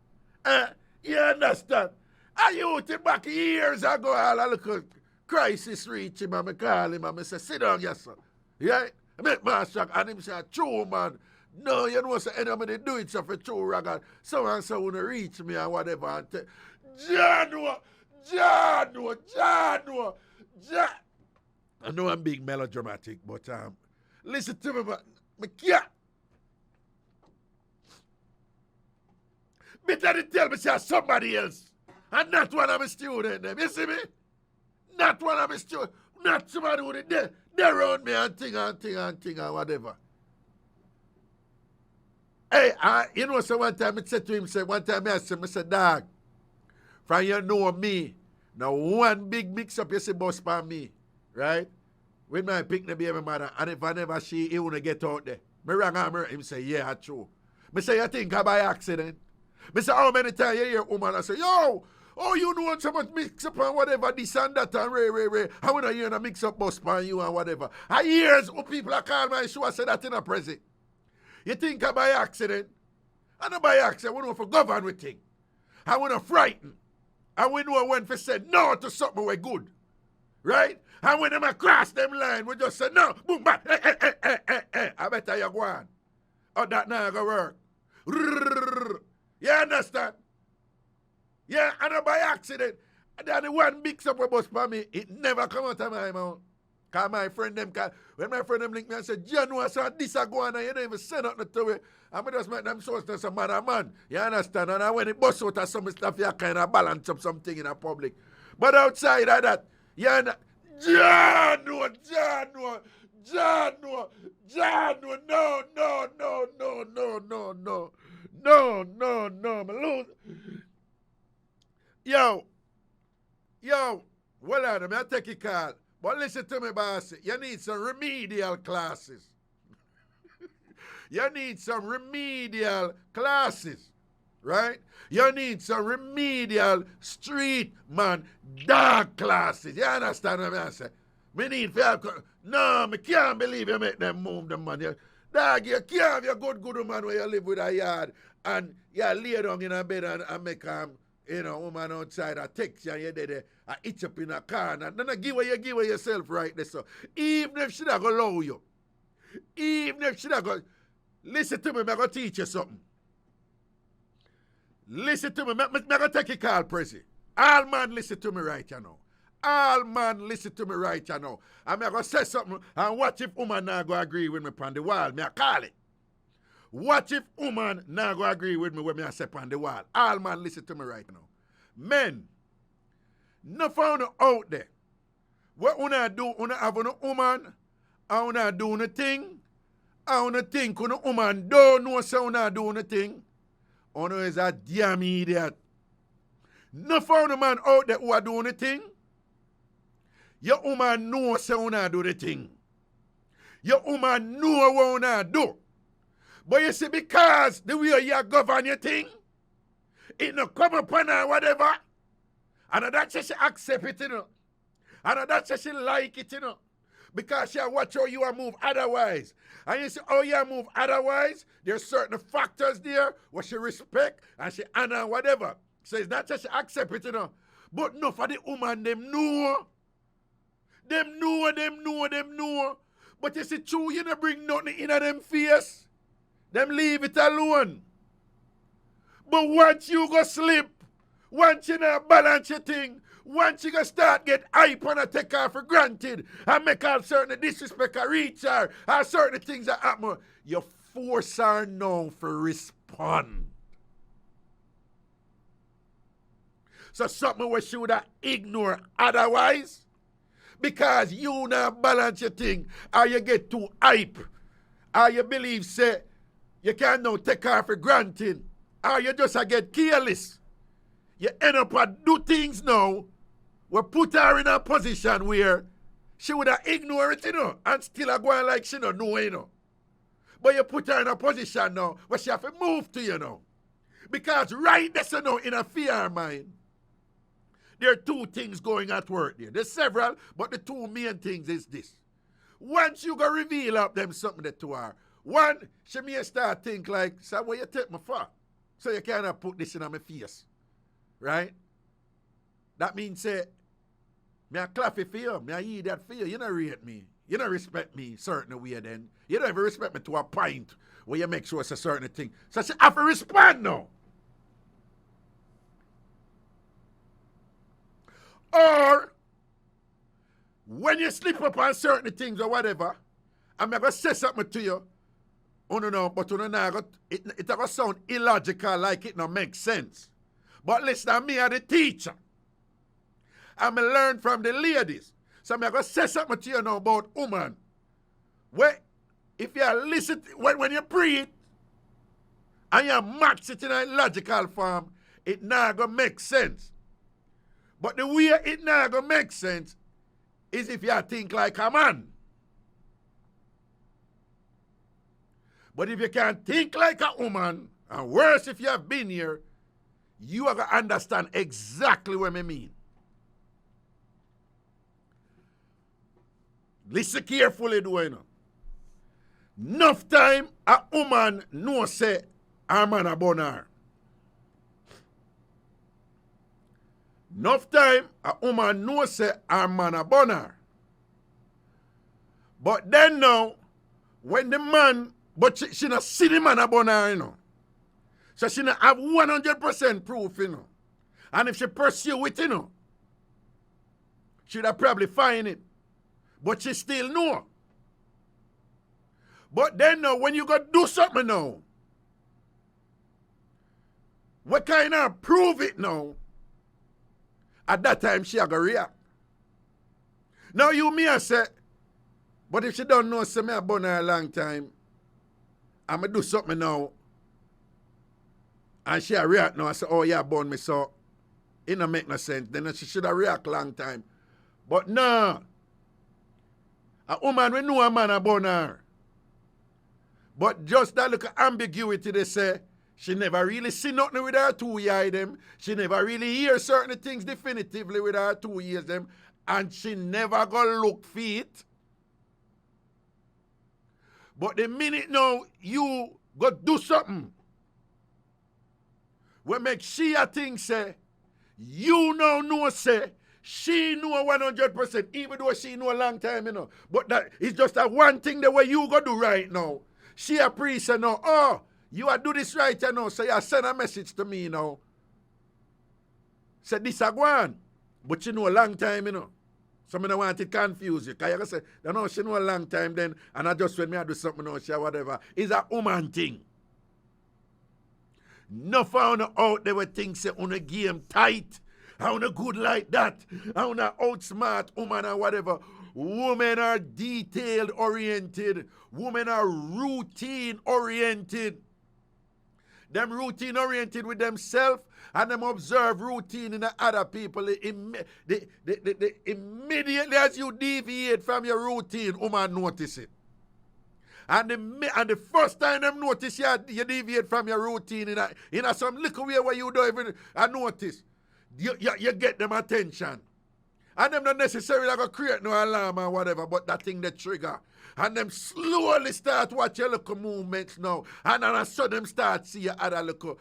mean? You understand? I used it back years ago, all a little crisis reach him, and I call him, and I say, sit down, yes, sir. Yeah? I make my shock, and him say, true, man. No, you know, so anybody do it so for true, Raga. So and so wanna reach me and whatever. And Jano. I know I'm being melodramatic, but listen to me, man. I can't. Better tell me say somebody else. And not one of my students, them. You see me? Not one of my students. Not somebody who they around me and thing and whatever. Hey, you know, so one time I said to him, one time I asked him, I said, dog, from you know me, now one big mix-up you see boss by me, right? When I pick the baby mother, and if I never see, he wanna get out there. Me rang him say, yeah, true. Me say, you think I by accident? Me say, how many times you hear a woman, I say, yo, oh, you know so much mix-up and whatever, this and that and ray. I wanna hear a mix-up boss by you and whatever. I hears who people are calling my show, I say that in a present. You think I by accident? I not by accident. I want to govern with things. I want to frighten. And we know when to say no to something we're good. Right? And when them cross them line, we just say no. Boom, bang. I better you go on. Oh, that now going to work. You understand? Yeah, I not by accident. And then the one mix up with bus for me, it never come out of my mouth. Because my friend them, when my friend them link me and say, John, I said, this a go on and you don't even say nothing to it. And I just make them so to some man. You understand? And when it bust out of some stuff, you kind of balance up something in the public. But outside of that, you understand? John, no. Yo, well, Adam, I take a call. But listen to me, boss. You need some remedial classes. You need some remedial classes, right? You need some remedial street man dog classes. You understand what I say? Me need no, me can't believe you make them move the money. Dog, you can't have your good woman where you live with a yard and you lay down in a bed and make woman outside a text you and you're there, I itch up in a car and then give away yourself right there. So even if she not gonna allow you, listen to me, I'm gonna teach you something. Listen to me, I'm gonna take a call, Prezi. All man listen to me right now. I'm gonna say something and watch if woman not gonna agree with me on the wall. Me I call it. Watch if woman not gonna agree with me when me I say on the wall. All man listen to me right now. Men, no found out there. What una do, una have a woman, and una do una thing, and una think una woman don't know so una do una thing. Una is a damn idiot. No found a man out there who are doing the thing. Your woman know so una do the thing. Your woman know what una do. But you see, because the way you govern your thing, it no come upon her whatever. And that's she accept it, you know. And that's she like it, you know. Because she watch how you move otherwise. And you see how you move otherwise, there's certain factors there where she respect and she honor whatever. So it's not just she accept it, you know. But no for the woman, them know. Them know. But you see, true, you don't bring nothing in them face. Them leave it alone. But once you go sleep, once you not balance your thing, once you go start get hype and take her for granted and make all certain disrespect or reach her or certain things that happen, you force her now for respond. So something where she would have ignored otherwise, because you not balance your thing, or you get too hype, or you believe say you can't now take her for granted, or you just get careless. You end up at do things now where put her in a position where she would have ignored it, you know, and still go on like she don't know, you know. But you put her in a position now where she have to move to you now. Because right there, so now, in a fear mind, there are two things going at work there. There's several, but the two main things is this. Once you go reveal up them something to her, one, she may start think like, so what you take me for? So you cannot put this in my face. Right? That means say, me a clap it for you, me a eat that for you. You don't rate me. You don't respect me certain way then. You don't even respect me to a point where you make sure it's a certain thing. So she have to respond now. Or, when you slip up on certain things or whatever, I'm going to say something to you, oh no, no, but it going to sound illogical, like it don't make sense. But listen, me as the teacher, I'm going to learn from the ladies. So I'm going to say something to you now about woman. Where, if you listen, when you preach, and you match it in a logical form, it not going to make sense. But the way it not going to make sense is if you think like a man. But if you can't think like a woman, and worse if you have been here, you are going to understand exactly what I mean. Listen carefully, do you know. Enough time a woman know say her man a born her. Enough time a woman know say her man a born her. But then now, when the man, but she not see the man a born her, you know. So she not have 100% proof, you know. And if she pursue it, you know, she'd have probably find it. But she still know. But then now, when you go do something now, what kind of prove it now? At that time, she a go react. Now you may say, but if she don't know, say me a born her a long time, I'm going to do something now, and she a react now, I say, oh yeah, born me, so it don't make no sense. Then she should have react long time. But no. A woman, we know a man a born her. But just that look of ambiguity, they say, she never really see nothing with her 2 years them. She never really hear certain things definitively with her 2 years them. And she never go look for it. But the minute now you go do something, what make she a thing say, you know say, she know 100%, even though she know a long time, you know. But that is just a one thing the way you go do right now. She a priest, you know, oh, you a do this right, you know, so you send a message to me, you know. Say this a go on, but she know a long time, you know. So I don't want it to confuse you. Because you can say, you know, she know a long time then, and I just when me I do something, you know, she whatever. It's a woman thing. No found out there were things say on a game tight I wanna good like that. I wanna outsmart woman or whatever. Women are detailed oriented. Women are routine oriented. Them routine oriented with themselves and them observe routine in the other people. Immediately as you deviate from your routine, woman notice it. And the first time them notice you deviate from your routine in a some little way where you don't even notice, you get them attention. And them not necessarily like create no alarm or whatever, but that thing that trigger. And them slowly start watch your little movements now. And then so them start see your other little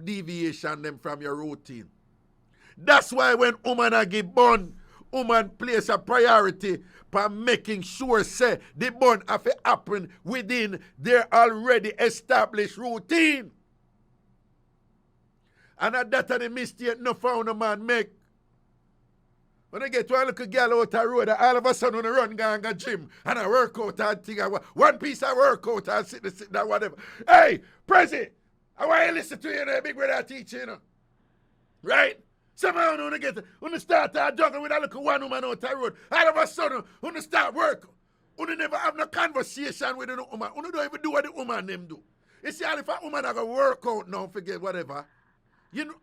deviation them from your routine. That's why when woman a give bun, woman place a priority by making sure say the bun have to happen within their already established routine. And that's the mistake no found a man make. When I get to a little girl out the road, all of a sudden when I run go and go gym and I work out and thing, one piece of workout and sit down, whatever. Hey, Prezi, I want you to listen to you, big brother teacher, you know. Right? Somehow when you start juggling with a little one woman out the road, all of a sudden when you start work, you never have no conversation with the woman. You don't even do what the woman them do. You see, if a woman have a workout now, forget whatever, you know.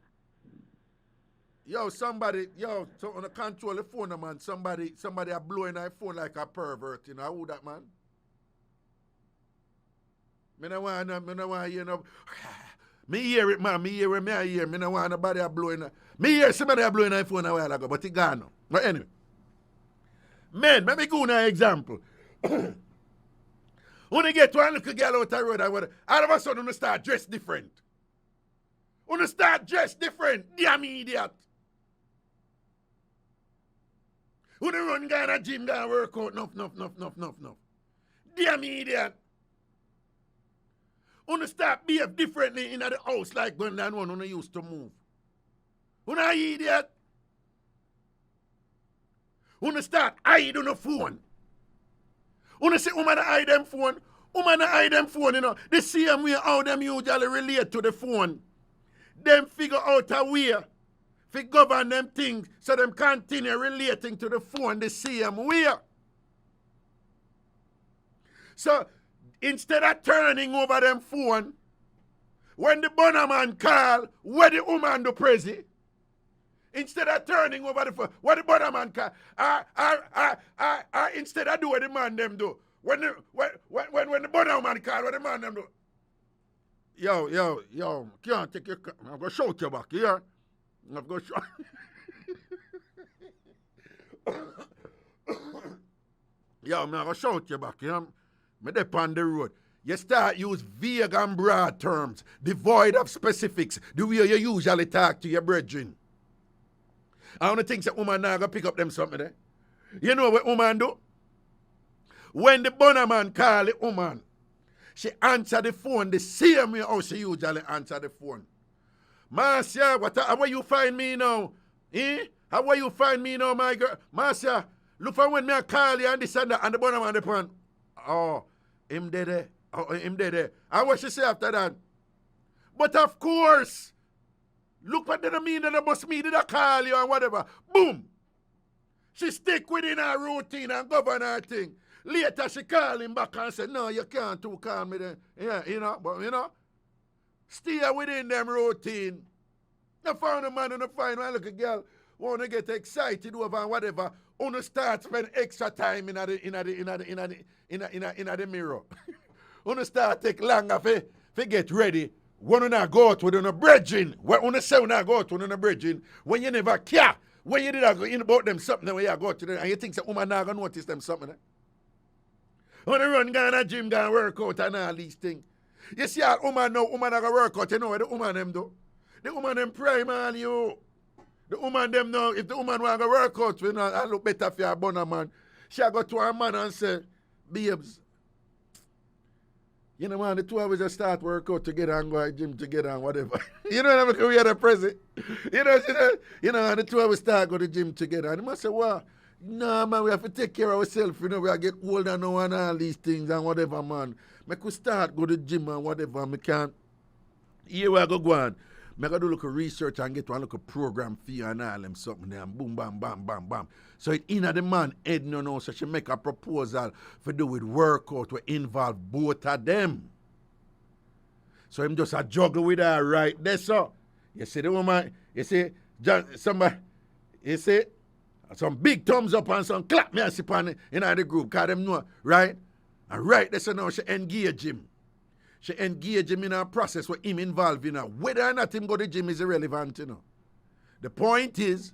Somebody on the control the phone, man. Somebody are blowing their phone like a pervert, you know. Who that, man? Me no want you know. Me hear it, man. Me hear it, me hear. Me no want nobody are blowing. Me hear somebody are blowing their phone a while ago, but it gone now. But anyway. Men, let me go an example. When you get to a little girl out the road, all of a sudden you start dress different. When you start dress different, damn idiot. When you run go to the gym, go work out, no. Damn idiot. When you start behave differently in the house like when that one when you used to move. When you idiot. When you start hide on the phone. When you say woman hide them phone, you know. The same way how them usually relate to the phone. Them figure out a way to govern them things so them continue relating to the phone the same way. So instead of turning over them phone, when the bonner man call, where the woman do Prezi? Instead of turning over the phone, what the bonner man call, instead of do what the man them do. When the bonner man call, what the man them do? Yo, can't take your... I'm going to shout you back here. I'm going to shout... Yo, I'm going to shout you back here. I'm on the road. You start use vague and broad terms, devoid of specifics, the way you usually talk to your brethren. I want to think that woman now going to pick up them something there. You know what woman do? When the bonner man call the woman, she answer the phone the same way how she usually answer the phone. Marcia, how you find me now? How you find me now, my girl? Marcia, look for when me call you and this and that, and the bonner man the phone. Oh, him dead. Oh, him dead. And what she say after that? But of course, look what that mean that I must mean that I call you and whatever. Boom. She stick within her routine and govern her thing. Later she call him back and say, no, you can't too call me then. Yeah, you know, but you know, stay within them routine. Now found a man and find one little girl wanna get excited over whatever, wanna start spend extra time in the mirror. Wanna start take longer for get ready. Wanna not go out with a bredren. Wanna say not go out with a bredren when you never care. When you did go in about them something when you go to them and you think that woman not gonna notice them something. When you run, go to the gym, go and work out and all these things. You see all woman now, woman are going to work out, you know what the woman them do? The woman them prime on you. The woman them now, if the woman want to work out, you know, I look better for a bonner man. She go to her man and say, babes, you know man, the two of us just start work out together and go to the gym together and whatever. You know what I mean? We are the present. You know, and the two of us start go to the gym together. And the man say, well, no, man, we have to take care of ourselves, you know, we are get older now and all these things and whatever, man. Make we start go to the gym and whatever, me can't. Here we go on. I gotta do a little research and get one little program for you and all them something there and boom, bam, bam, bam, bam. So it in the man head no know, so she make a proposal for do with workout to involve both of them. So him just a juggle with her right there, so. You see the woman, you see, somebody, you see, some big thumbs up and some clap me and sip on in the group, because them know, right? And right there, so now she engage him. She engage him in a process where him involved in her. Whether or not him go to the gym is irrelevant, you know. The point is,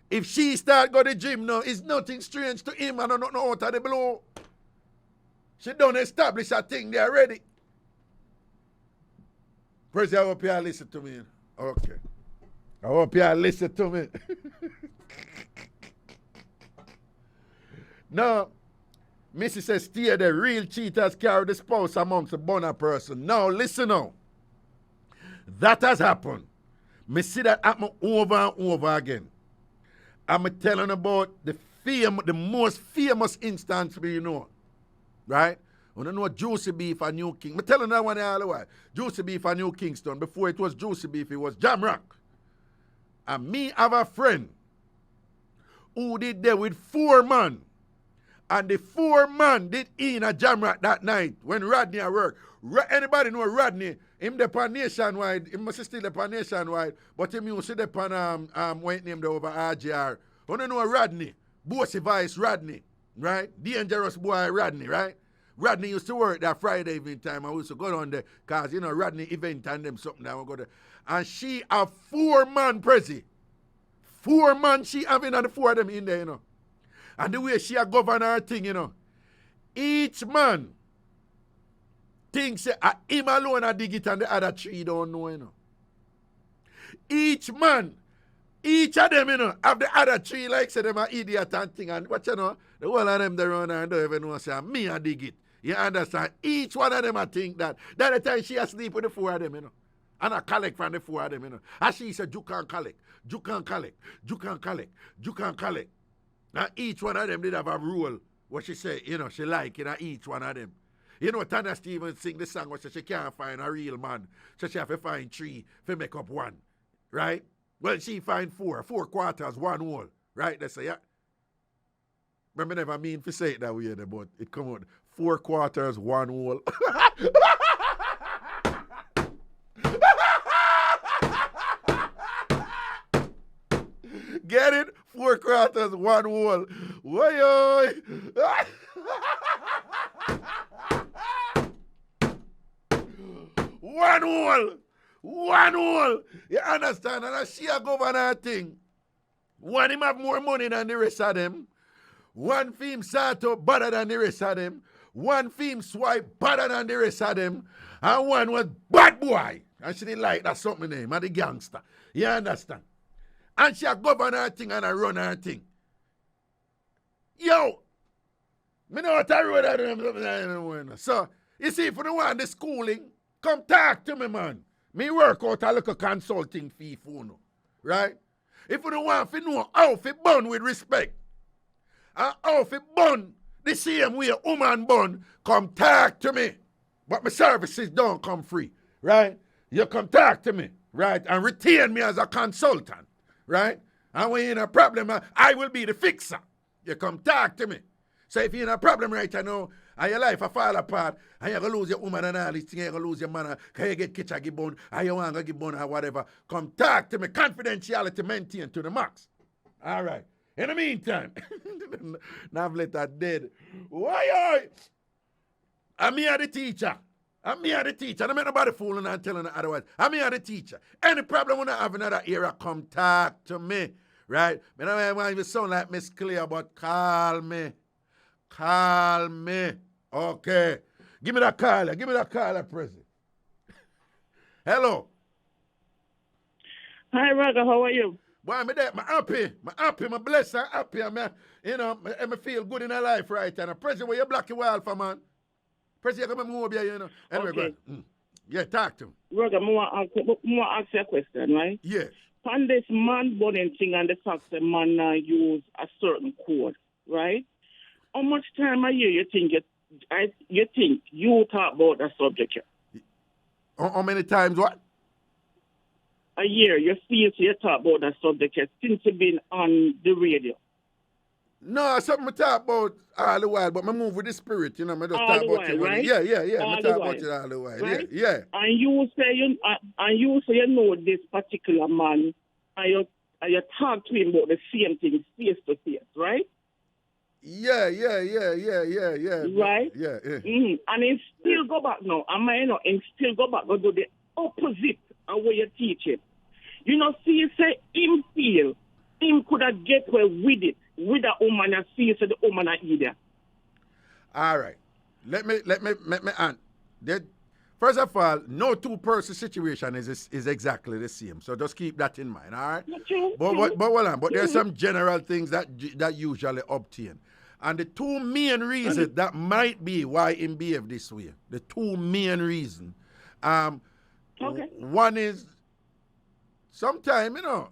if she start go to the gym now, it's nothing strange to him and not know out of the blue. She don't establish a thing there already. First, I hope you listen to me. Okay. I hope you listen to me. Now, Missy says, steer the real cheaters carry the spouse amongst the bonner person. Now, listen now. That has happened. Me see that happen over and over again. I'm telling about the most famous instance we know. Right? We don't know Juicy Beef and New King. I'm telling that one all the way. Juicy Beef and New Kingston. Before it was Juicy Beef, it was Jam Rock. And me have a friend who did there with 4 men. And the 4 men did in a Jam Rock that night when Rodney at work. Anybody know Rodney? Him the pan nationwide. He must still the pan nationwide. But him used to the pan what name over RGR. You don't know Rodney? Bossy Vice Rodney. Right? Dangerous boy Rodney, right? Rodney used to work that Friday evening time. I used to go down there because, you know, Rodney event and them something that I go there. And she have 4 men prezi. 4 men she having and the 4 of them in there, you know. And the way she a govern her thing, you know. Each man thinks him alone a dig it and the other 3 don't know, you know. Each man, each of them, you know, have the other 3 like say them are idiot and thing. And what you know, the whole of them they run and don't even know say me a dig it. You understand? Each one of them I think that. That the time she asleep with the 4 of them, you know. And I collect from the 4 of them, you know. And she said, you can collect, you can collect, you can collect, you can collect. Now each one of them did have a rule, what she say, you know, she like, you know, each one of them. You know, Tanya Stevens sing the song where she can't find a real man. So she have to find 3 to make up 1. Right? Well, she find 4 quarters, 1 whole. Right? They say, yeah. Remember, never mean to say it that way, but it come out 4 quarters, 1 whole. Get it? 4 quarters, 1 whole. Why? 1 whole. 1 whole. You understand? And she a governor thing. One him have more money than the rest of them. One film start up better than the rest of them. One film swipe better than the rest of them. And one was bad boy. And she didn't like that something name, and the gangster. You understand? And she a govern her thing and a run her thing. Yo! Me know what I wrote at them. So, you see, if you don't want the schooling, come talk to me, man. Me work out a little consulting fee for you. Right? If you don't want to know how to burn with respect, and how to burn the same way a woman burn, come talk to me. But my services don't come free. Right? You come talk to me. Right? And retain me as a consultant. Right? And when you're in a problem, I will be the fixer. You come talk to me. So if you're in a problem right now, and your life a fall apart, and you're going to lose your woman and all these things, you're going to lose your man, can you get ketch or give bone, and you want to give bone or whatever, come talk to me. Confidentiality maintained to the max. All right. In the meantime, now let that dead. Why? I'm here the teacher. I'm here the teacher. I don't make nobody fooling and telling her otherwise. I'm here the teacher. Any problem when I have another area, come talk to me. Right? I don't want you to sound like Miss Clear, but call me. Call me. Okay. Give me that caller. Give me that caller, President. Hello. Hi, Raga. How are you? Boy, I'm happy. I'm happy. I'm blessed. I'm happy. I feel good in my life right now. President, where you black your alpha, man? President, you come move here, you know. Anyway, okay. Yeah, talk to him. Raga, I want to ask you a question, right? Yes. On this man burning thing and the fact that man use a certain code, right? How much time a year you think you talk about that subject here? How many times what? a year, you feel so you talk about that subject since you've been on the radio? No, something I talk about all the while, but I move with the spirit, you know. I just All talk the about while, it. right? Yeah. All I the talk about while, it all the while. right? Yeah. And you say you know this particular man, and you talk to him about the same thing face to face, right? Yeah. Right? Yeah. Mm-hmm. And he still go back now. And still go back and do the opposite of what you teach him. You know, see, you say him feel, him could have get away with it, with a woman and see so the woman are either. All right. Let me first of all, no two-person situation is exactly the same. So just keep that in mind, all right? But there's some general things that usually obtain. And the two main reasons that might be why him behave this way. The two main reasons. One is sometimes, you know,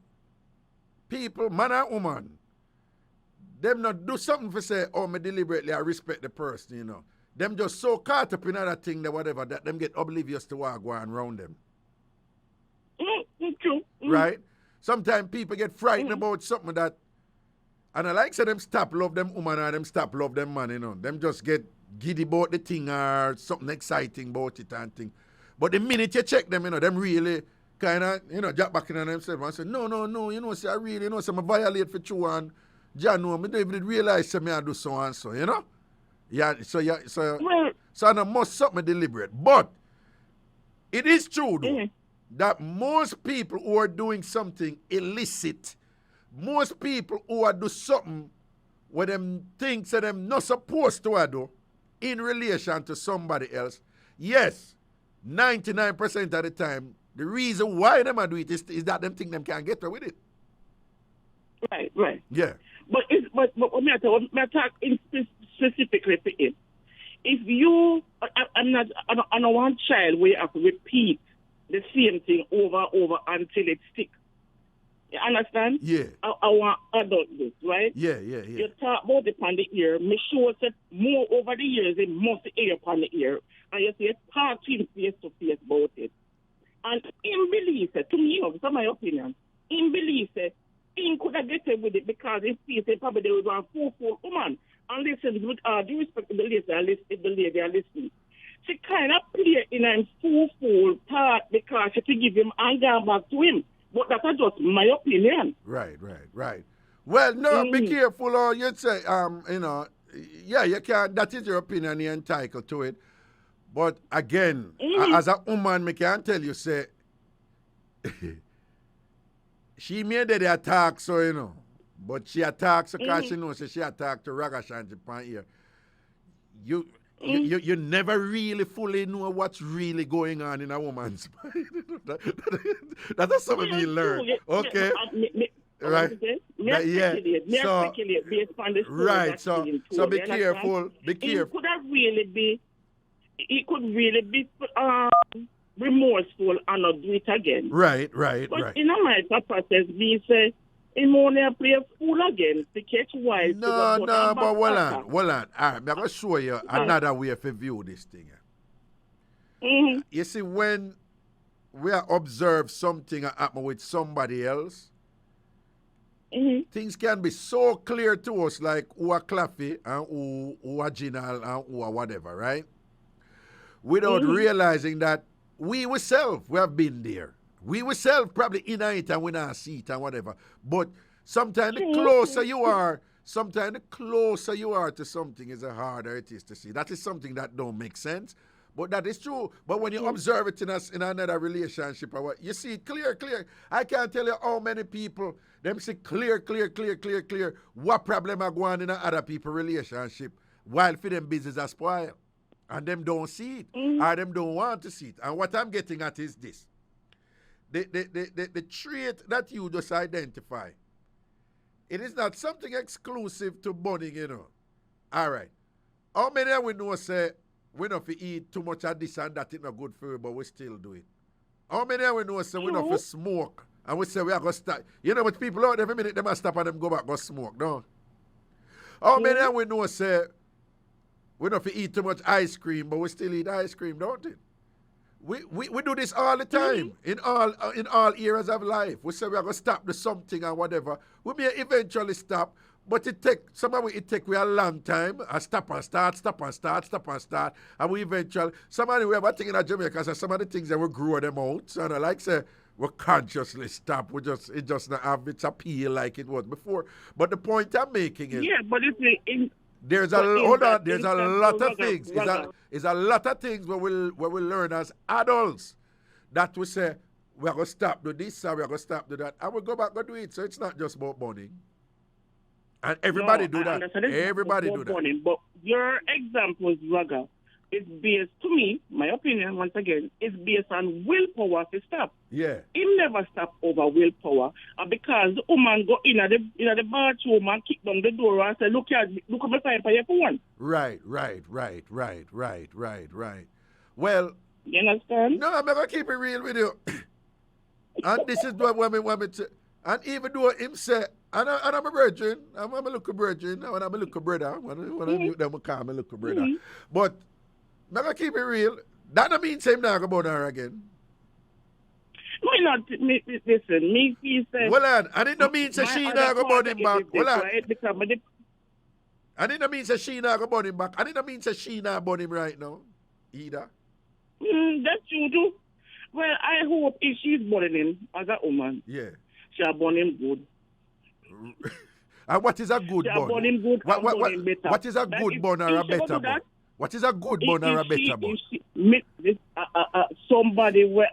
people, man and woman, them not do something for say, oh, me deliberately I respect the person, you know. Them just so caught up in other thing that whatever that them get oblivious to what going around them. True. Right? Sometimes people get frightened about something that, and I like say them stop love them woman or them stop love them man, you know. Them just get giddy about the thing or something exciting about it and thing. But the minute you check them, you know, them really kind of, you know, jack back in on themselves and say, no, you know, say I really, you know, say I violate for you and John, no, I don't even realize say me I do so and so, you know? So I must something deliberate. But it is true though, that most people who are doing something illicit, most people who are do something where them things that them not supposed to do in relation to somebody else, yes, 99% of the time, the reason why them are do it is that them think them can't get away with it. Right. Yeah. But me talk specifically for it. If you, I don't want child where you have to repeat the same thing over until it sticks. You understand? Yeah. I want adult this, right? Yeah. You talk about it on the ear. Me sure that more over the years, it must air upon the ear. And you say, talk to him face to face about it. And in belief, to me, this is my opinion, in belief, he could have get with it because he feels probably they was a fool woman. And listen, with due respect to the lady are listening. She kind of play in a fool part because she could give him anger back to him. But that's just my opinion. Right. Well, no, be careful, or you'd say, you know, yeah, you can. That is your opinion. You're entitled to it. But again, as a woman, I can tell you, say, she made the attack, so you know, but she attacks because she knows she attacked to Ragashanti upon here. You never really fully know what's really going on in a woman's mind. That's something you learn. Okay. Right. So be careful. Be careful. It could really be remorseful and not do it again. Right. But in a my process, we say, him only play a fool again to catch wise. No, but hold on. All right, I'm going to show you another way to view this thing. You see, when we observe something happen with somebody else, things can be so clear to us, like who are Claffy and who are Ginal and who are whatever, right? Without realizing that we ourselves, we have been there. We ourselves probably in it and we not see it and whatever. But sometimes the closer you are to something, is the harder it is to see. That is something that don't make sense. But that is true. But when you observe it in another relationship, or what, you see it clear. I can't tell you how many people, them see clear, what problem are going on in other people's relationship, while for them business are spoiled. And them don't see it, or them don't want to see it. And what I'm getting at is this. The trait that you just identify, it is not something exclusive to burning, you know. All right. How many of we know say, we don't eat too much of this and that, it's not good for you, but we still do it? How many of we know say, we don't smoke, and we say we are going to start? You know what people out every minute, they must stop and them go back, go smoke, no? How many of we know say, we don't eat too much ice cream, but we still eat ice cream, don't it? We do this all the time in all areas of life. We say we're gonna stop the something or whatever. We may eventually stop, but it take we a long time. A stop and start, and we eventually somebody we have a thing in Jamaica. So some of the things that we grow them out. So I like say we consciously stop. It just not have its appeal like it was before. But the point I'm making is but it's in. There's a lot of things. It's a lot of things where we learn as adults that we say we're gonna stop do this or we're gonna stop do that, and we go back and do it. So it's not just about burning. And everybody do that. Everybody do that. Burning, but your example is Raga. It's based, to me, my opinion, once again, is based on willpower to stop. Yeah. He never stop over willpower. And because the woman go in at the bathroom and kick down the door and say, look at my time for your phone. Right. Well, you understand? No, I'm going to keep it real with you. And this is what we and even though him say, and I'm a brethren, I'm a little brethren, and I'm a little brother, when I mute them, I call me a little brother. But I'm going to keep it real. That don't mean same now about her again. Listen, me say... Well, and it don't mean say she not go burn him back. Well, and it don't mean say she not go burn him back. And it don't mean say she not burn him right now, either. That's true too. Well, I hope if she's burning him as a woman, she'll burn him good. And what is a good burn? She'll burn him good and burn him better. What is a good burn or a better burn? What is a good burn or a better burn? Somebody will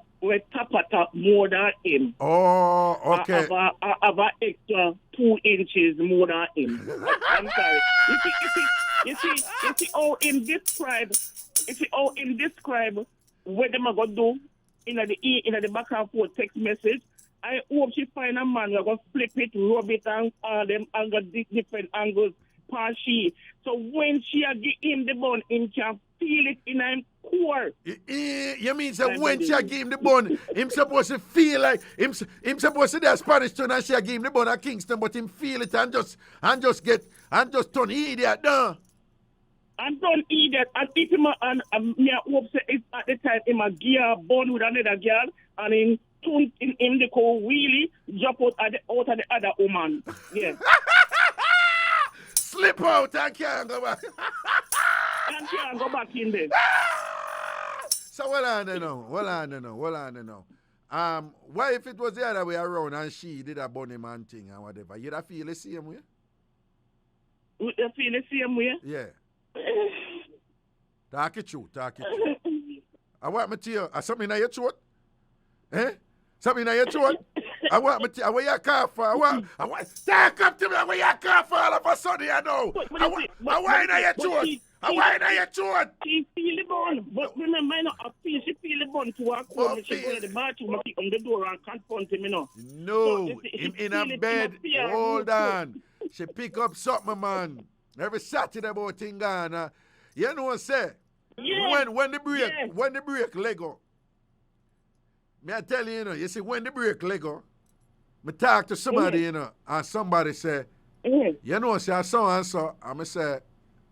tap more than him. Oh, okay. Have an extra 2 inches more than him. I'm sorry. You see how him describe what them are going to do in the back and forth text message. I hope she find a man who are going to flip it, rub it, and them angle different angles. She. So when she give him the bun, him can feel it in his core. You mean so when she give him the bun, him supposed to feel like him supposed to do Spanish tune and she give him the bun at Kingston, but him feel it and just turn idiot, no? And turn idiot, and if him me hope say it's at the time him a gear bun with another girl and him tune in the core wheelie drop out of the other woman. Yeah. Slip out and can't go back. And can't go back in there. So what I don't know. Why if it was the other way around and she did a bunny man thing and whatever, you'd have feel the same way? Would you feel the same way? Yeah. Talk it true. I want me to you. Something in your throat? Something in your throat? I want me to, where you cough for? I want, talk up to me, where you cough for all of a sudden, you know. I want in your throat. I want in your throat. She feel the bone, but remember, she feel the bone to her core. She go to the bathroom, she on the door and confront him, you know. No, so him in a bed, hold on. She pick up something, man. Every Saturday about Tingana. You know what I say? Yeah. When the break Lego. Me I tell you, you see, when the break Lego, me talk to somebody, and somebody say, you know, say, I so and so, and me say,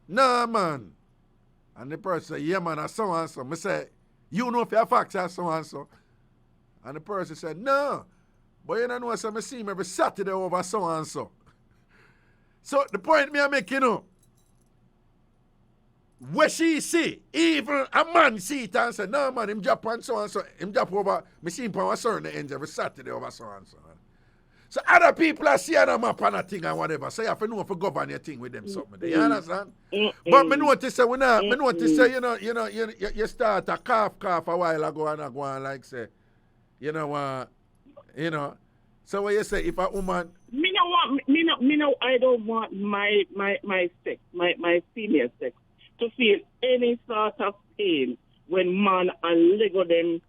nah, man. And the person say, yeah, man, I so and so. Me say, you know if you're facts, I so and so. And the person said, no. But you know, so I see him every Saturday over so and so. So the point me I make, where she see, even a man see it and say, no man, him drop on so and so, him drop over, me see him on a certain ends every Saturday over so and so. So other people are seeing a map and a thing and whatever, so you have to know if you govern your thing with them something. You understand? But me notice say, you start a cough a while ago and I go on like say, so what you say, if a woman... I don't want my sex, my female sex, to feel any sort of pain when man and Lego them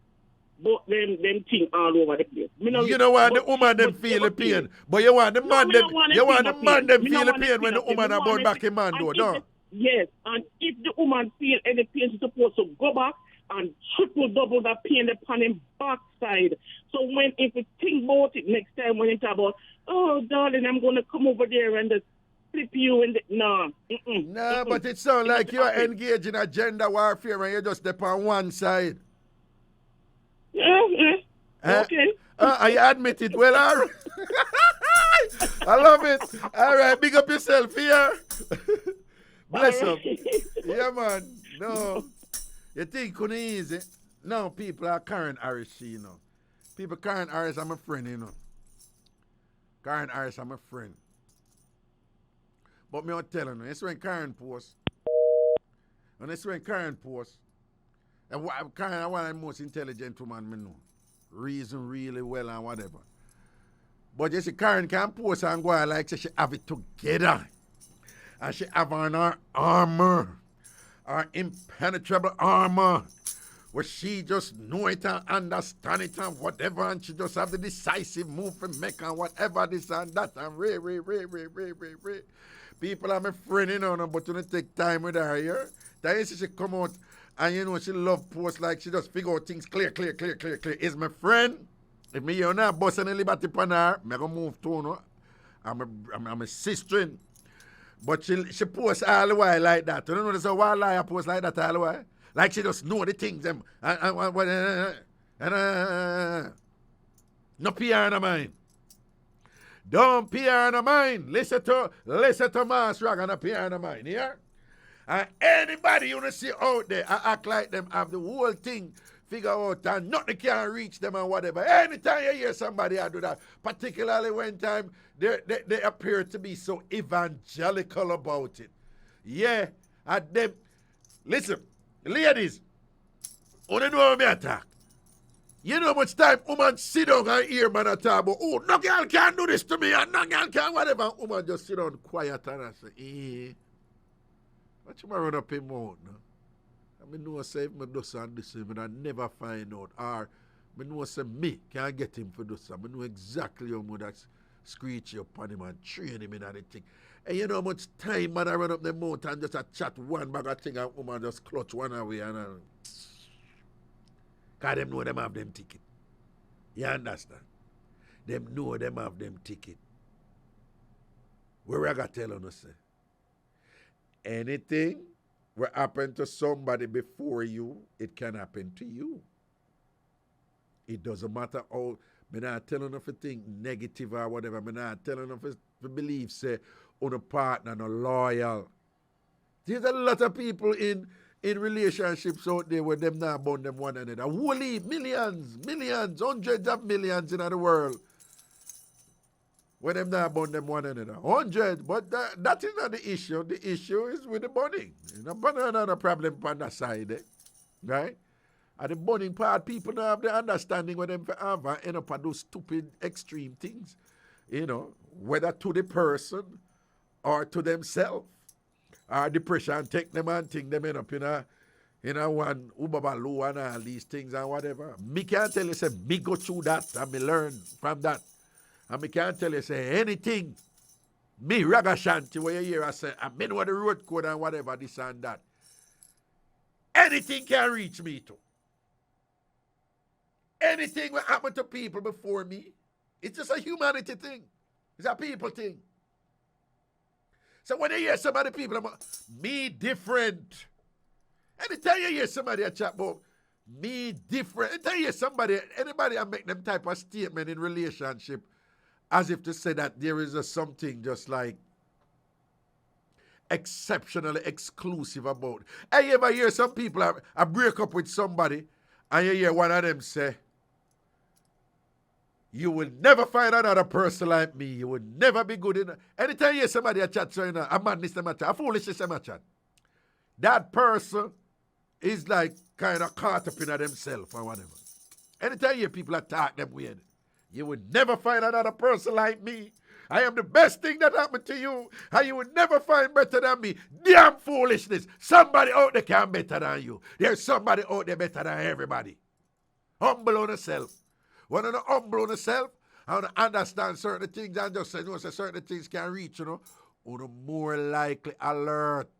thing all over the place. You don't want the woman them feel the pain, but you want the man them feel the pain when the woman are born back in man though, no? Yes, and if the woman feel any pain, she's supposed to go back and double that pain upon him backside. So if you think about it next time when it's about, oh darling, I'm gonna come over there and just flip you in the but it sounds like you're engaged in a gender warfare and you're just up on one side. Okay. I admit it. Well, all right. I love it. All right, big up yourself here. Bless up. Yeah, man. No. You think couldn't easy? No, people are Karen Harris, you know. People Karen Harris, I'm a friend, you know. Karen Harris, I'm a friend. But me not telling you, it's when Karen posts. And it's when Karen posts. And Karen is one of the most intelligent woman I know. Reason really well and whatever. But you see, Karen can post and go out like she have it together. And she have on her armor. Her impenetrable armor. Where she just know it and understand it and whatever. And she just have the decisive move to make and whatever this and that. And Ray. People are my friend, you know, but you don't take time with her here. Then you see she come out and you know she love post like she just figure out things clear. Is my friend. If me you're not busting any liberty upon her, I'm gonna move to no. I'm a sister. But she posts all the while like that. You don't know there's a wild liar post like that all the while? Like she just know the things them. No PR in her mind. Don't PR in her mind. Listen to Mass Rag and a PR in her mind, yeah? And anybody you see out there, I act like them have the whole thing figure out and nothing can reach them and whatever. Anytime you hear somebody do that, particularly when time they appear to be so evangelical about it. Yeah, and them, listen, ladies, you know how me attack. You know how much time woman sit down and hear man talk about, oh, no girl can do this to me and no girl can whatever. Woman just sit down quiet and I say, what you run up in mouth now? I know say if I do something this him, I never find out. Or I know say me can't get him for do something. I know exactly how much that screech up on him and train him in that thing. And you know how much time man I run up the mouth and just a chat one bag of thing and woman just clutch one away and because them know them have them ticket. You understand? Them know them have them ticket. Where I got tell you say, anything will happen to somebody before you, it can happen to you. It doesn't matter how, I'm not telling you if you think negative or whatever, I'm not telling you if you believe, say, on a partner, no loyal. There's a lot of people in relationships out there where them not bound them one another. Wholly, millions, hundreds of millions in the world. Where them not bound them one another. 100, but that is not the issue. The issue is with the burning. You know, but another problem on that side, right? At the burning part, people don't have the understanding where them have and end up at those stupid extreme things. You know, whether to the person or to themselves. Or depression take them and think them end up in a one ubabalu and all these things and whatever. Me can't tell you, say, me go through that and me learn from that. And me can't tell you, say, anything. Me, Ragashanti, where you hear I say, I mean what the road code and whatever, this and that. Anything can reach me too. Anything will happen to people before me. It's just a humanity thing. It's a people thing. So when you hear somebody, people, me different. Anytime you hear somebody chat about me different, anytime you hear somebody, anybody make them type of statement in relationship as if to say that there is something just like exceptionally exclusive about it. And you ever hear some people I break up with somebody and you hear one of them say, you will never find another person like me. You will never be good enough. Anytime you hear somebody a chat, so you know, a madness them a chat, a foolishness them a chat. That person is like kind of caught up in themselves or whatever. Anytime you hear people attack them weird, you will never find another person like me. I am the best thing that happened to you, and you will never find better than me. Damn foolishness. Somebody out there can better than you. There's somebody out there better than everybody. Humble on yourself. When you humble on yourself, and understand certain things and just say, you know, say certain things can reach, you know, you're more likely alert.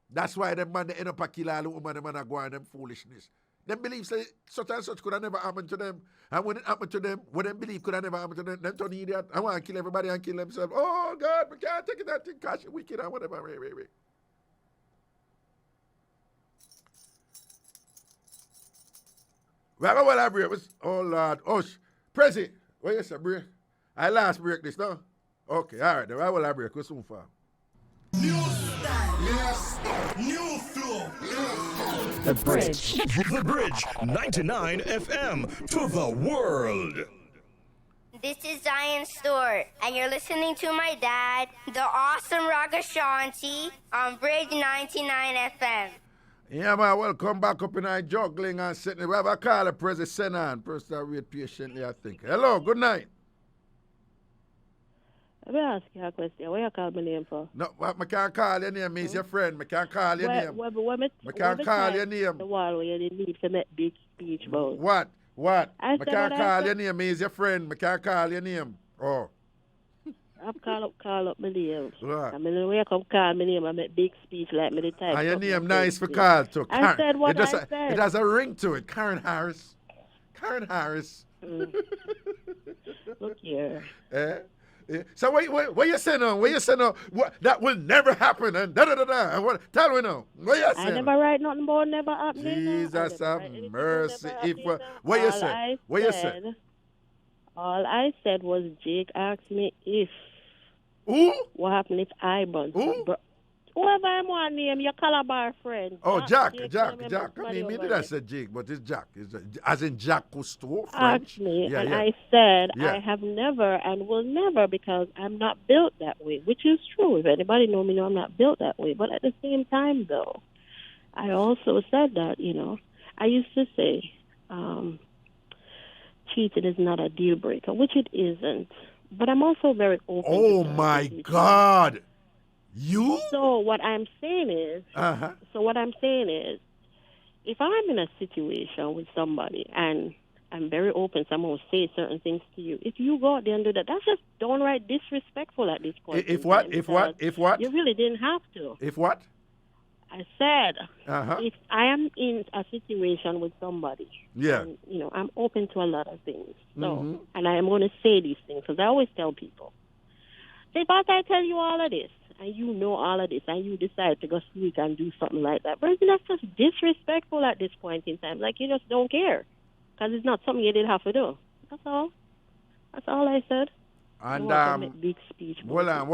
That's why them man they end up a kill all the woman, them man go on them foolishness. Them believe say such and such could have never happened to them. And when it happened to them, what them believe could have never happened to them, them turn idiot. I want to kill everybody and kill themselves. Oh God, we can't take it that thing because you're wicked and whatever. Wait. Well, I break. Oh, Lord. Oh, Prezi, what you say, break? I last break this, no? Okay, all right. Right, well, I break. We're soon far. New style. Yes. New flow. The Bridge. The Bridge 99 FM to the world. This is Zion Stewart, and you're listening to my dad, the awesome Ragashanti, on Bridge 99 FM. Yeah, man, welcome back up in our juggling and sitting. We have a caller, Prezi, send on. First, I wait patiently, I think. Hello, good night. Let me ask you a question. What you call my name for? No, I can't call your name. He's your friend. I can't call your name. I can't call your name. The wall where you didn't need to make big speech about. What? I can't call said. your name. He's your friend. I can't call your name. Oh. I've call up my name. What? I mean, when you come call my name, I make big speech like me the type. And your name nice for call too. I said what I said. It has a ring to it. Karen Harris. Karen Harris. Look here. Yeah. So what you saying now? What you saying now? That will never happen and da-da-da-da. And what? Tell me now. What you saying? I never write nothing about never happening. Jesus have mercy. What you say? What you say? All I said was Jake asked me if. Who? What happened if I burn? Whoever I'm one name, your Calabar friend. Oh, Jack. I mean, me did I say Jake, but it's Jack. As in Jack Cousteau, French. Asked me, yeah, and yeah. I said Yeah. I have never and will never because I'm not built that way, which is true. If anybody know me, know I'm not built that way. But at the same time, though, I also said that, I used to say cheating is not a deal breaker, which it isn't. But I'm also very open. Oh, my God. You? So what I'm saying is, if I'm in a situation with somebody and I'm very open, someone will say certain things to you. If you go out there and do that, that's just downright disrespectful at this point. If what? You really didn't have to. If what? I said, if I am in a situation with somebody, and, I'm open to a lot of things. So, and I am going to say these things because I always tell people, if I tell you all of this, and you know all of this, and you decide to go sneak and do something like that, but that's just disrespectful at this point in time. Like, you just don't care, because it's not something you did have to do. That's all. That's all I said. And make big speech. Well on.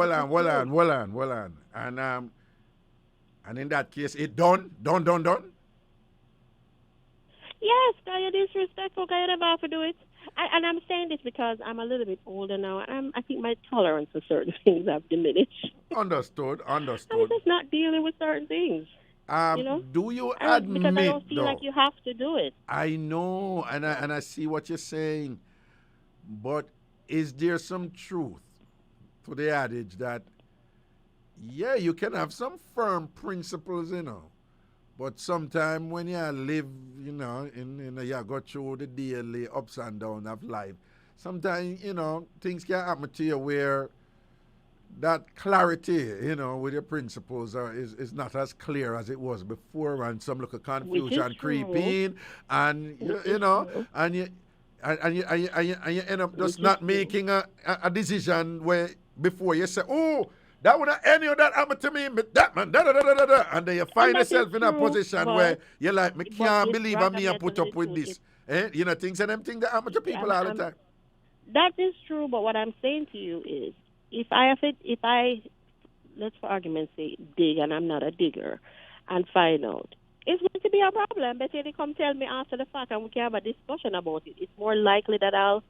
And in that case, it done. Yes, because you're disrespectful, because you never have to do it. And I'm saying this because I'm a little bit older now, and I think my tolerance for certain things have diminished. Understood. I'm just not dealing with certain things. Do you admit, because I don't feel like you have to do it. I know, and I see what you're saying, but is there some truth to the adage that, yeah, you can have some firm principles, but sometimes when you live, you go through the daily ups and downs of life, sometimes, things can happen to you where that clarity, with your principles is not as clear as it was before, and some look at confusion creep in, and and you end up just not making a decision where before you say, oh, that would have any of that happened to me, but that man, da. And then you find yourself in a position where you're like, me can't believe I put up with this. Things and them things that happen to people all the time. That is true, but what I'm saying to you is, if I, let's for argument's sake, dig, and I'm not a digger, and find out, it's going to be a problem. But if they come tell me after the fact and we can have a discussion about it, it's more likely that I'll,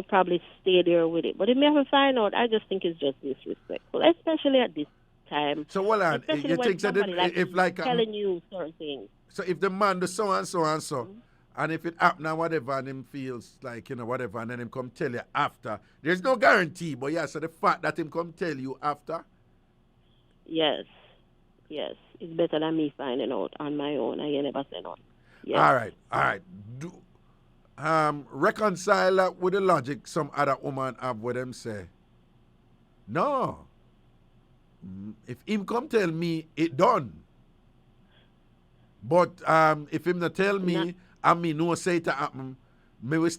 probably stay there with it. But if me ever find out, I just think it's just disrespectful, especially at this time. So, well, you think that if telling you certain things. So if the man does so and so and so, and if it happen or whatever, and him feels like, whatever, and then him come tell you after, there's no guarantee, but yeah, so the fact that him come tell you after? Yes. It's better than me finding out on my own. I never say no. Yes. All right. Reconcile that with the logic some other woman have with them say, no. If him come tell me, it done. But if him not tell me, and me no say to happen, me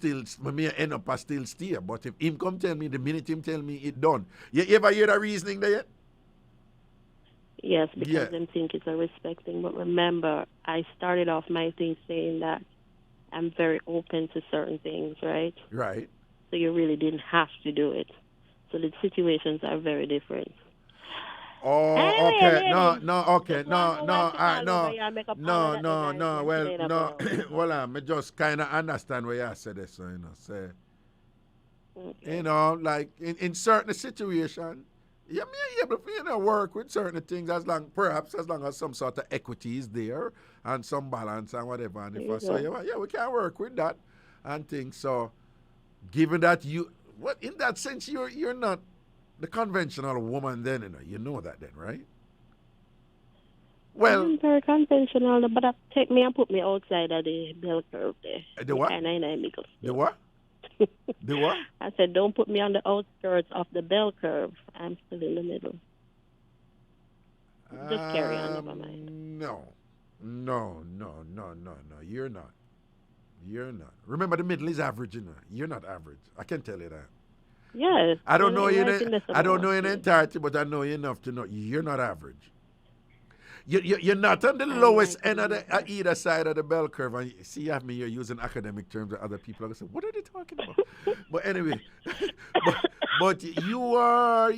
end up a still stay. But if him come tell me, the minute him tell me, it done. You ever hear the reasoning there yet? Yes, because them think it's a respect thing. But remember, I started off my thing saying that I'm very open to certain things, right? Right. So you really didn't have to do it. So the situations are very different. Oh, Anyway, okay. ladies, No, okay. just want my wife to call over No. here and make up all No, of that no, design no. and Well, clean up no. around. Well, I just kind of understand what you said this, so, say, Okay. like in certain situations, you may be able to, work with certain things as long as some sort of equity is there and some balance and whatever. And if I say, we can work with that and things. So, given that in that sense, you're not the conventional woman then, you know that then, right? Well, I'm very conventional, but take me and put me outside of the bell curve there. The what? The what? The what? I said, don't put me on the outskirts of the bell curve. I'm still in the middle. Just carry on, never mind. No. You're not. Remember, the middle is average, You're not average. I can tell you that. Yes. I don't know you in entirety, but I know you enough to know you're not average. You're not on the lowest end of either side of the bell curve. And see, you're using academic terms that other people are going to say, what are they talking about? But anyway, but you're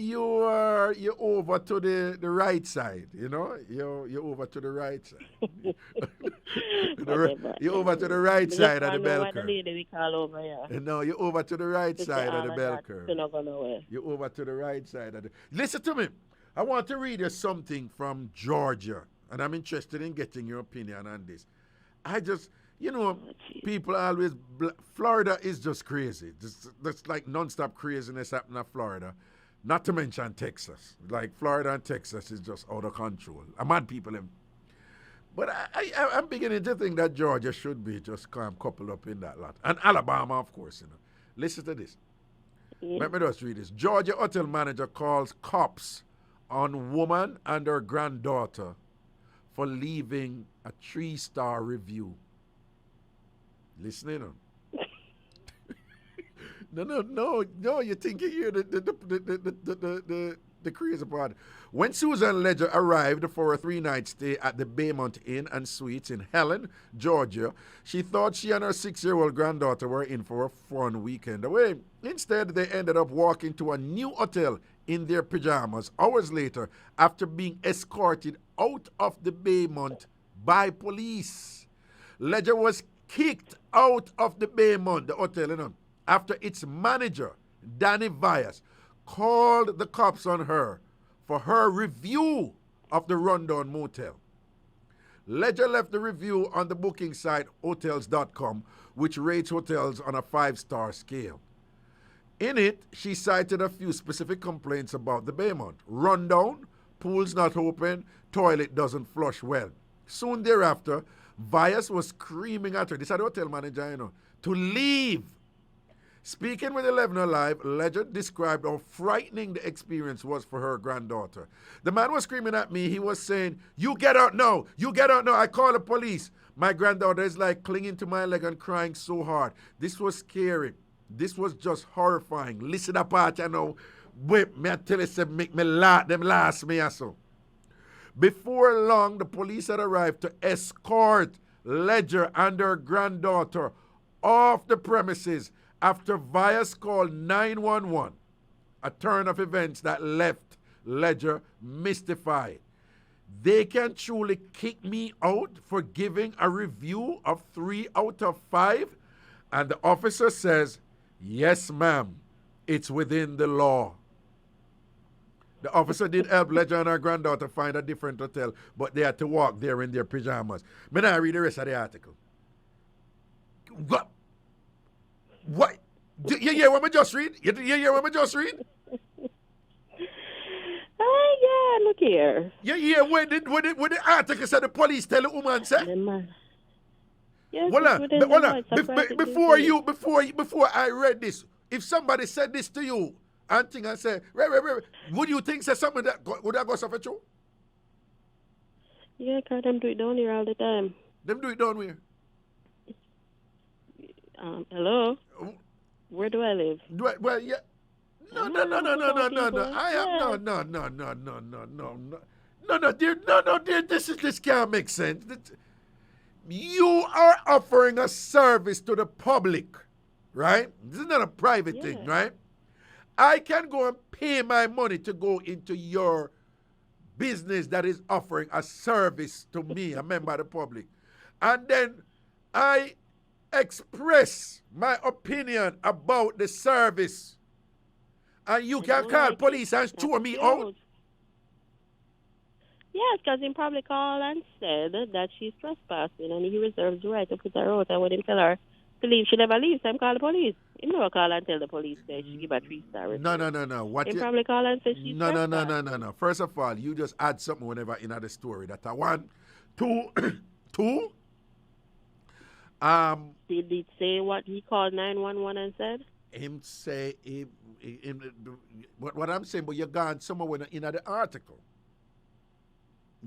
over to the right side, You're over to the right side. You're over to the right side of the bell curve. We call over here. No, you're over to the right side of the bell curve. You're over to the right side of the... Listen to me. I want to read you something from Georgia, and I'm interested in getting your opinion on this. I just, people always... Florida is just crazy. That's like nonstop craziness happening in Florida. Not to mention Texas. Like, Florida and Texas is just out of control. I'm mad people. But I'm beginning to think that Georgia should be just kind of coupled up in that lot. And Alabama, of course, Listen to this. Yeah. Let me just read this. Georgia hotel manager calls cops on woman and her granddaughter for leaving a 3-star review. Listening on. No, you think you hear the crazy part. When Susan Ledger arrived for a 3-night stay at the Baymont Inn and Suites in Helen, Georgia, she thought she and her 6-year-old granddaughter were in for a fun weekend away. Instead, they ended up walking to a new hotel in their pajamas hours later after being escorted out of the Baymont by police. Ledger was kicked out of the Baymont, the hotel, after its manager, Danny Vyas, called the cops on her for her review of the rundown motel. Ledger left the review on the booking site hotels.com, which rates hotels on a 5-star scale. In it, she cited a few specific complaints about the Baymont. Rundown, pool's not open, toilet doesn't flush well. Soon thereafter, Vyas was screaming at her, this is the hotel manager, to leave. Speaking with 11 Alive, Ledger described how frightening the experience was for her granddaughter. The man was screaming at me. He was saying, you get out now. You get out now. I call the police. My granddaughter is like clinging to my leg and crying so hard. This was scary. This was just horrifying. Listen to part, Wait, me I tell you, say, make me laugh. Them last me, so. Before long, the police had arrived to escort Ledger and her granddaughter off the premises after Vyas called 911, a turn of events that left Ledger mystified. They can truly kick me out for giving a review of 3 out of 5? And the officer says, yes, ma'am, it's within the law. The officer did help Ledger and her granddaughter find a different hotel, but they had to walk there in their pajamas. May I read the rest of the article? What? You hear what I just read? You hear what I just read? Yeah, look here. You hear what the article said the police tell the woman say? Yes, hold on. Before I read this, if somebody said this to you and think and say, would you think say something that would that go suffer you? Yeah, because them do it down here all the time. Them do it down here? Hello? Where do I live? Well, yeah. No. I am no, dear. This can't make sense. You are offering a service to the public, right? This is not a private thing, right? I can go and pay my money to go into your business that is offering a service to me, a member of the public. And then I express my opinion about the service. And you can call police and throw me out. Yes, because he probably called and said that she's trespassing, and he reserves the right to put her out. I wouldn't tell her to leave. She never leaves. I'm call the police. He never call and tell the police that she give a 3-star review. No. What he probably call and say she's trespassing. No. First of all, you just add something whenever in the story. That's a 1, 2, 2. Did he say what he called 911 and said? Him say what I'm saying, but you're gone somewhere in the article.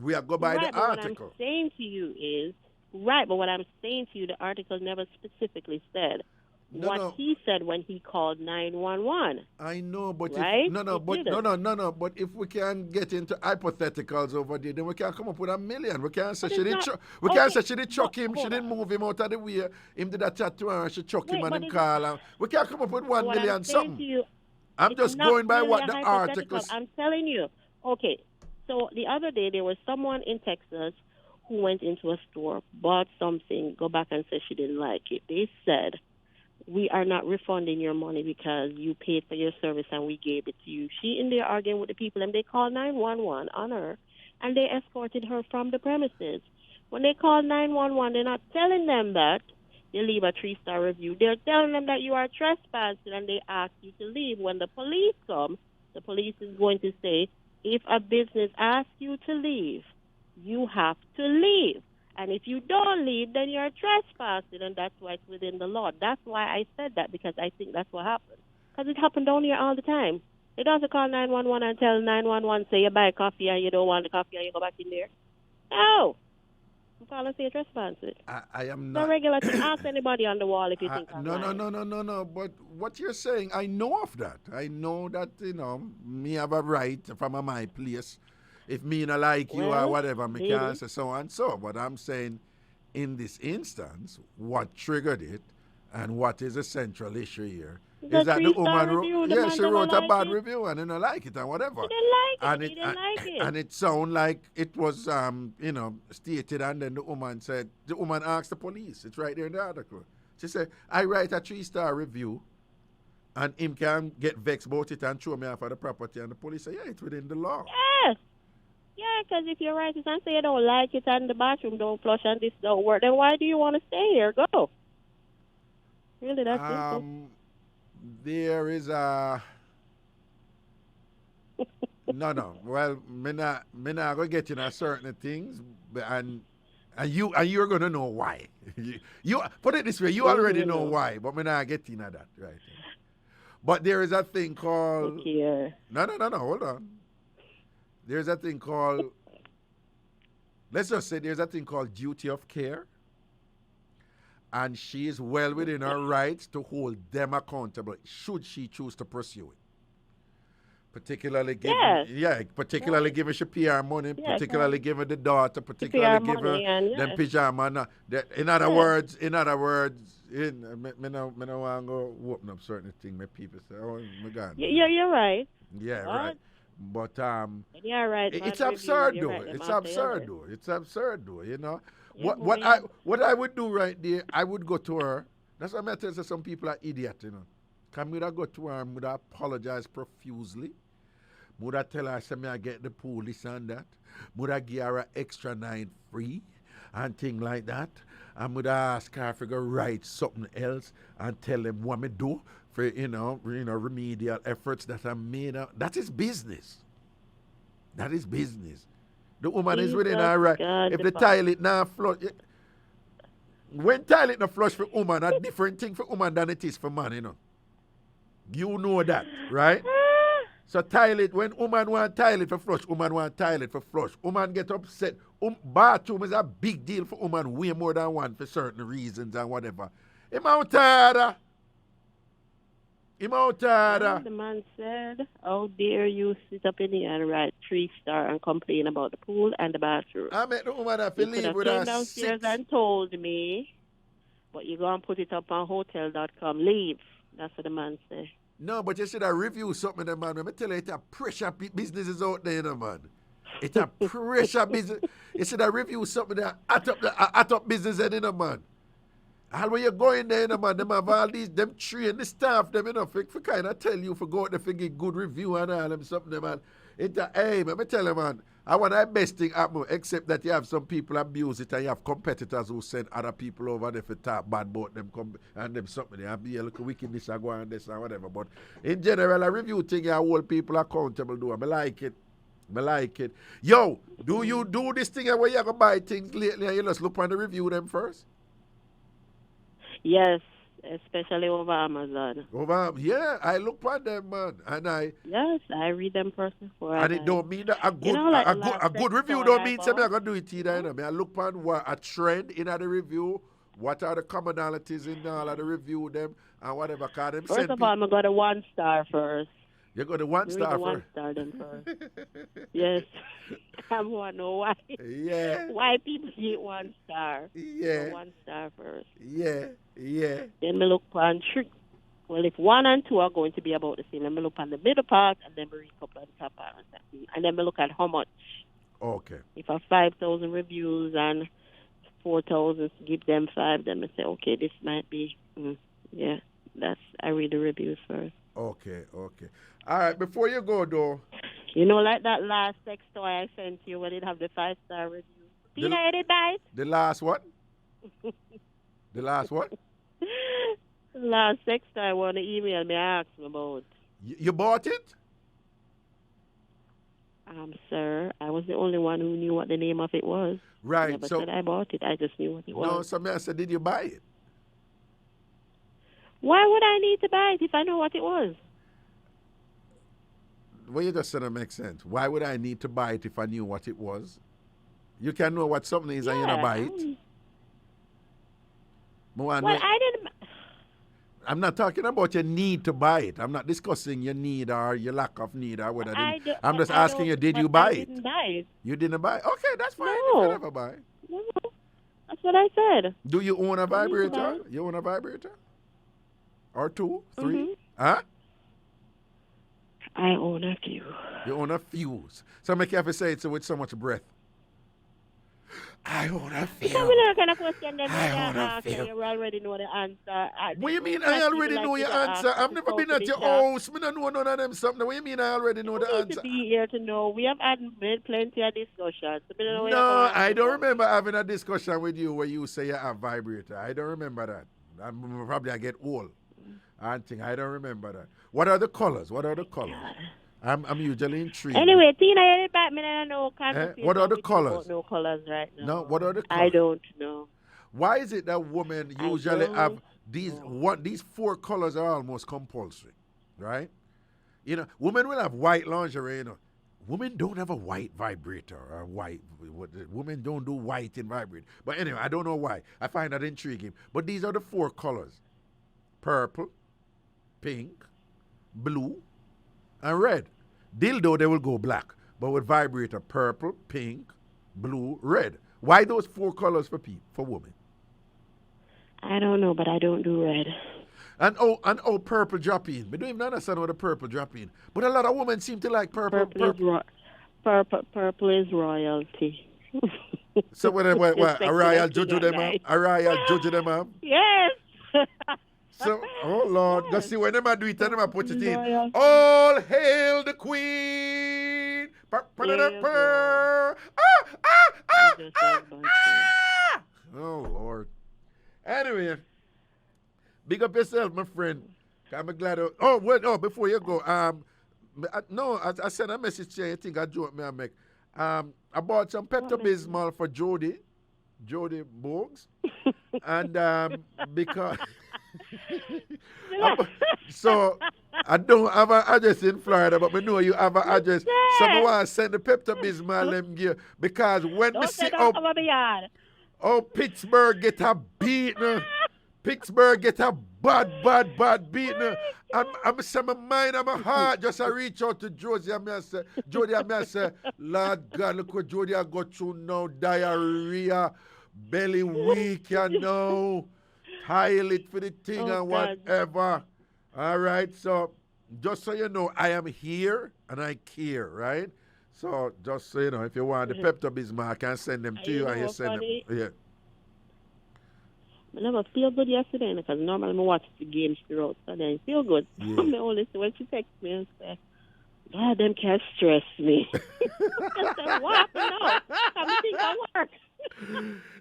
We are go by the article. What I'm saying to you is but what I'm saying to you, the article never specifically said he said when he called 911. I know, but right? But if we can get into hypotheticals over there, then we can come up with a million. We can't say she didn't chuck him, she didn't move him out of the way. Him did a chat to her and she chuck him and him call him. We can't come up with 1 million something. I'm just going by what the article. I'm telling you. Okay. So the other day there was someone in Texas who went into a store, bought something, go back and said she didn't like it. They said, we are not refunding your money because you paid for your service and we gave it to you. She in there arguing with the people, and they called 911 on her, and they escorted her from the premises. When they call 911, they're not telling them that they leave a 3-star review. They're telling them that you are trespassing, and they ask you to leave. When the police come, the police is going to say, if a business asks you to leave, you have to leave. And if you don't leave, then you're trespassing, and that's why it's within the law. That's why I said that, because I think that's what happened. Because it happened down here all the time. They don't call 911 and tell 911, say you buy coffee and you don't want the coffee and you go back in there. No. I'm calling say you're trespassing. I am not. It's regular to ask anybody on the wall if you think I'm lying. No. But what you're saying, I know of that. I know that, me have a right from my place. If me not like you or whatever, me can't say so and so. But I'm saying, in this instance, what triggered it and what is the central issue here is that the woman wrote a bad review and didn't like it and whatever. He didn't like it. And it sounded like it was, stated, and then the woman asked the police. It's right there in the article. She said, I write a 3-star review and him can get vexed about it and throw me off of the property. And the police say, yeah, it's within the law. Yes. Yeah, because if you're right and say you don't like it and the bathroom don't flush and this don't work, then why do you want to stay here? Go. Really, that's simple. There is a... No. Well, me not going to get into certain things, and you're going to know why. you put it this way, you already know why, but me not get into that, right? But there is a thing called... No, hold on. There's a thing called, let's just say there's a thing called duty of care. And she is well within her rights to hold them accountable should she choose to pursue it. Particularly giving she PR money, particularly giving the daughter, particularly giving them pajama. In other words, me no want to go open up certain things. My people say, oh my God. You're right. Yeah, right. But yeah, right. It's absurd though. It's absurd though. What I would do right there, I would go to her. That's why I tell you some people are idiots, Come here, go to her and would apologize profusely. Would I tell her I get the police and that? Would I give her an extra night free and things like that? And would I ask her if I go write something else and tell them what me do for remedial efforts that are made out. That is business. The woman is within her right. If the toilet now flush, when toilet not flush for woman, a different thing for woman than it is for man, You know that, right? So toilet, when woman want toilet for flush, woman want toilet for flush. Woman get upset. Bathroom is a big deal for woman, way more than one for certain reasons and whatever. Him out there. The man said, how dare you sit up in here and write 3-star and complain about the pool and the bathroom. I met the woman have to leave with came a downstairs 6. and told me, but you go and put it up on hotel.com. Leave. That's what the man said. No, but you should have review something, man. Let me tell you, it's a pressure businesses out there, man. It's a pressure business. You should have review something that at up business, man. All when you go in there, man, them have all these, them train the staff, them, for kind of tell you, for go out there, for give good review and all them something, man. It's a, hey, let me tell you, man, I want the best thing happen, except that you have some people abuse it and you have competitors who send other people over there for talk bad about them and them something. They have be a little wickedness and go and this and whatever. But in general, a review thing, you hold people accountable, do. I like it. I like it. Yo, do you do this thing where you going to buy things lately and you just look on the review them first? Yes, especially over Amazon. Yeah, I look on them, man. And yes, I read them first before. And it don't mean that a good, a good review don't mean something I'm going to do it either. You know? I look on what a trend in the review, what are the commonalities in all of the review them, and whatever. First of all, I'm going to go to 1-star first. You go to 1-star first? 1-star them first. Yes. I want to know why. Yeah. Why people get 1-star. Yeah. So 1-star first. Yeah. Then we look on 3. Well, if 1 and 2 are going to be about the same, then we look on the middle part, and then we read up on the top part. And then we look at how much. Okay. If I have 5,000 reviews and 4,000, give them 5, then I say, okay, this might be, yeah, I read the reviews first. Okay. All right, before you go, though. You know, like that last text toy I sent you where it have the 5-star review. Tina, you did buy it? The last what? The last what? The last text I want to email me, ask me about. You bought it? Sir, I was the only one who knew what the name of it was. Right. I never said I bought it. I just knew what it was. No, somebody said, did you buy it? Why would I need to buy it if I know what it was? Well, you just said it makes sense. Why would I need to buy it if I knew what it was? You can know what something is and you don't buy it. I didn't. I'm not talking about your need to buy it. I'm not discussing your need or your lack of need or whether. I'm just asking you, did you buy it? I didn't buy it. You didn't buy it? Okay, that's fine. No. If you never buy it. No. That's what I said. Do you own a vibrator? You own a vibrator? Or 2, 3? Mm-hmm. Huh? I own a few. You own a few. So make you have to say it with so much breath. I own a few. So we're not going to question them. I own a few. You already know the answer. What do you mean I already know your answer? I've never been at your house. I don't know none of them something. What do you mean I already know the answer? You need to be here to know. We have had plenty of discussions. No, I don't remember having a discussion with you where you say you have vibrator. I don't remember that. I get old. I don't remember that. What are the colors? I'm usually intrigued. Anyway, Tina, you did back me and I know. What are the colors? No colors right now. No, what are the colors? I don't know. Why is it that women usually have these 4 colors are almost compulsory, right? You know, women will have white lingerie, you know. Women don't have a white vibrator or white. Women don't do white in vibrator. But anyway, I don't know why. I find that intriguing. But these are the 4 colors. Purple, pink, blue, and red. Dildo, they will go black. But with vibrator, purple, pink, blue, red. Why those 4 colors for women? I don't know, but I don't do red. And purple drop in. We don't even understand what the purple drop in. But a lot of women seem to like purple. Purple is royalty. So what a royal judge them up? A royal judge them up? Yes. So, oh Lord, just see when them do it and them put it in. All hail the Queen. Oh Lord. Anyway, big up yourself, my friend. I'm glad. Before you go, I sent a message to you. I think I joke me I make. I bought some Pepto-Bismol for Jody Bogues, and because. So I don't have an address in Florida, but we know you have an address. Someone send the Pepto-Bismol them gear because when we see Pittsburgh get a beat, Pittsburgh get a Bad beating. I'm saying my mind and my heart. Just I reach out to Josie and I say, Lord God, look what Jody I got through now. Diarrhea, belly weak, you know. Toilet for the thing and whatever. All right, so just so you know, I am here and I care, right? So just so you know, if you want the Pepto-Bismol, I can send them to you and you send them. Yeah. I never feel good yesterday because normally I watch the games throughout, so then I feel good. Yeah. I only see when she texts me and says, God, them can't stress me. I said, what? No, I think I work.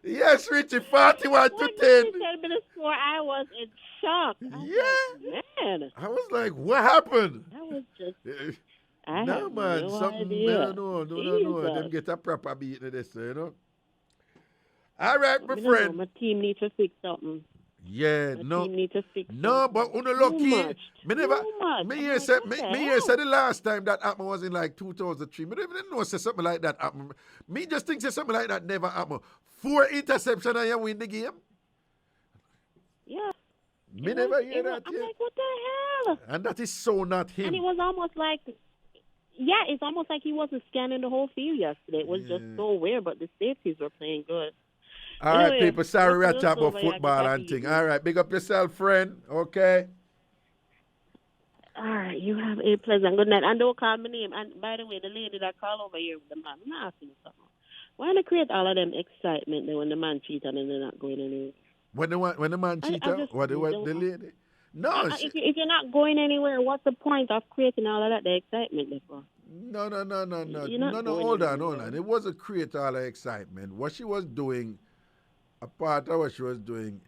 Yes, Richie, 41 to 10. When she said me the score, I was in shock. Yeah. Man. I was like, what happened? That was just... No, man. Idea. No. Them get a proper beat in this, you know. All right, my friend. My team needs to fix something. Yeah, my team needs to fix no, something. but uno lucky. Me said the last time that happened was in like 2003. Me never know say something like that happened. Me just think say something like that never happened. 4 interceptions and you win the game. Yeah. Me never hear that. I'm like, what the hell? And that is so not him. And it was almost like, it's almost like he wasn't scanning the whole field yesterday. It was just so weird, but the safeties were playing good. All right, people, sorry we're talking about football and thing. All right, big up yourself, friend, okay? All right, you have a pleasant good night. And don't call my name. And by the way, the lady that called over here with the man, I'm asking you something. Why they create all of them excitement then when the man cheats and then they're not going anywhere? When the man cheats, what the lady? No. If you're not going anywhere, what's the point of creating all of that, the excitement for? No, hold on. It wasn't create all the excitement. What she was doing, a part of what she was doing,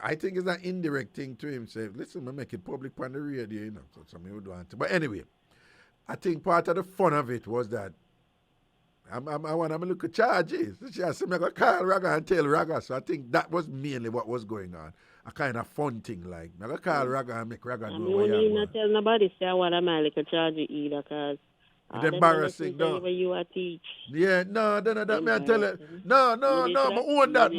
I think is an indirect thing to him. Say, listen, I make it public on the radio, you know. So something would want to. But anyway, I think part of the fun of it was that I want to look at charges. She asked me to call Raga and tell Raga. So I think that was mainly what was going on. A kind of fun thing, like I'm gonna call Raga and make Raga know what you not tell nobody say I want to make a charge either, cause it's embarrassing, no. When you are teach. Yeah, no, then me I tell it. No, I own that.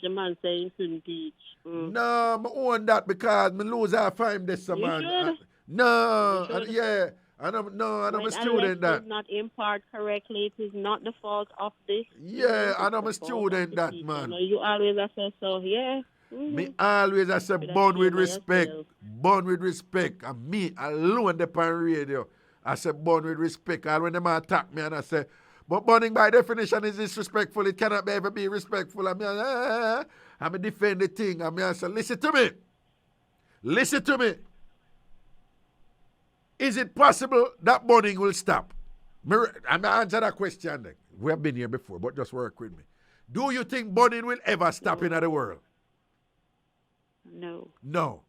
The man saying he couldn't teach. No, I own that because me lose half time this man. No, yeah. I'm a student that. It's not impart correctly. It is not the fault of this. Yeah, I'm a student that, man. You always say so, yeah. Me always I say born with respect. Born with respect. And me alone the pan radio. I say born with respect. And when them attack me and I say, but burning by definition is disrespectful. It cannot ever be respectful. I'm defend the thing. I say, listen to me. Listen to me. Is it possible that burning will stop? I'm going to answer that question. We have been here before, but just work with me. Do you think burning will ever stop in the world? No.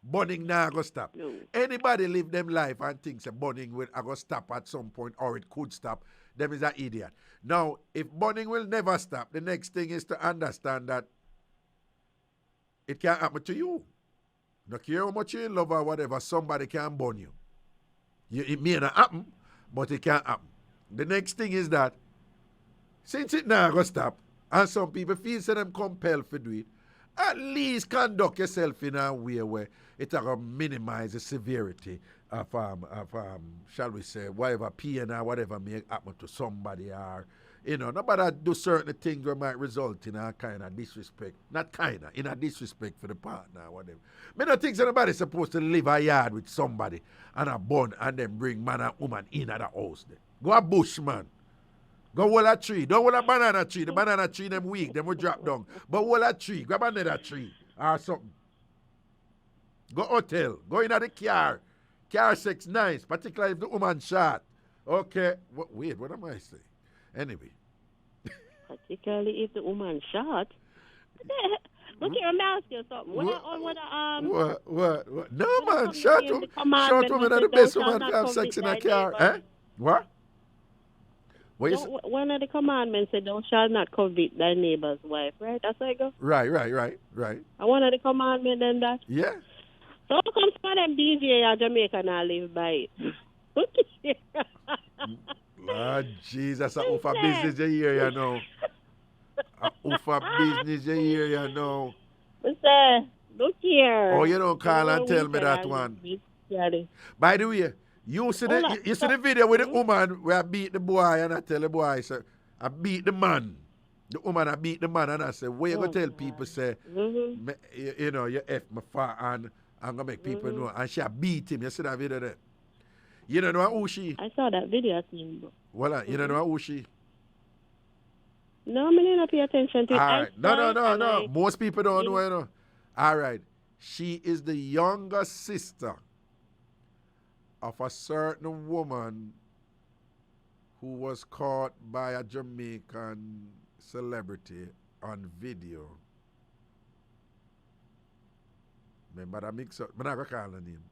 Burning now go stop. No. Anybody live them life and thinks that burning will go stop at some point or it could stop, them is an idiot. Now, if burning will never stop, the next thing is to understand that it can happen to you. No care how much you love or whatever, somebody can burn you. It may not happen, but it can happen. The next thing is that since it now go stop, and some people feel that them compelled to do it, at least conduct yourself in a way where it will minimize the severity of shall we say, whatever pain or whatever may happen to somebody, or nobody do certain things that might result in a kind of disrespect. In a disrespect for the partner or whatever. I don't think somebody's supposed to live a yard with somebody and a bun and then bring man and woman in at the house. Then. Go a bush, man. Go hold a tree. Don't hold a banana tree. The banana tree, them weak. Them will drop down. But hold a tree. Grab another tree or something. Go hotel. Go in at the car. Car sex nice, particularly if the woman shot. Okay. Wait, what am I saying? Anyway. Particularly if the woman shot. Look here, I'm asking you something. What? No, man. Shot women are the best woman to have sex in a car. Eh? What? One of the commandments said, thou shalt not covet thy neighbor's wife, right? That's how it goes? Right. And one of the commandments then that? Yeah. So how come some of them DJ in Jamaica now live by it? Lord Jesus, a uffa business you hear, you know. A uffa business you hear, you know. Say, Look here. Oh, you don't call and tell me that one. By the way, you see the video with the woman where I beat the boy and I tell the boy, say, I beat the man. The woman, I beat the man, and I say, where you going to tell people, say, you know, you F my fat and I'm going to make people know. And she beat him. You see that video there? You don't know who she? I saw that video. Well, you don't know who she? No, I didn't pay attention to it. All right. No. Most people don't know, you know. All right. She is the younger sister of a certain woman who was caught by a Jamaican celebrity on video. Remember that Mixup? I'm not going to call her name.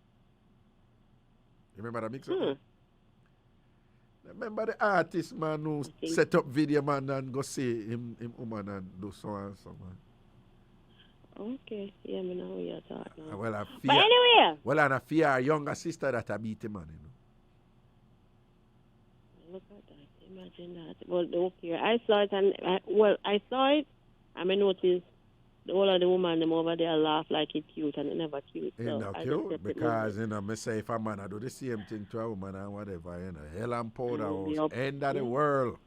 You remember that Mixup? Remember the artist, man, who set up video, man, and go see him woman and do so and so, man. Okay. Yeah, I know what you're talking about. Well, but anyway. Well, and I fear our younger sister that I beat him, man, you know. Look at that. Imagine that. Well, okay. I saw it, and I saw it, and I noticed all of the woman them over there laugh like it's cute, and it never cute. It's not cute, because, you know, me say if a man I do the same thing to a woman and whatever, you know, hell and powder house, end of the world.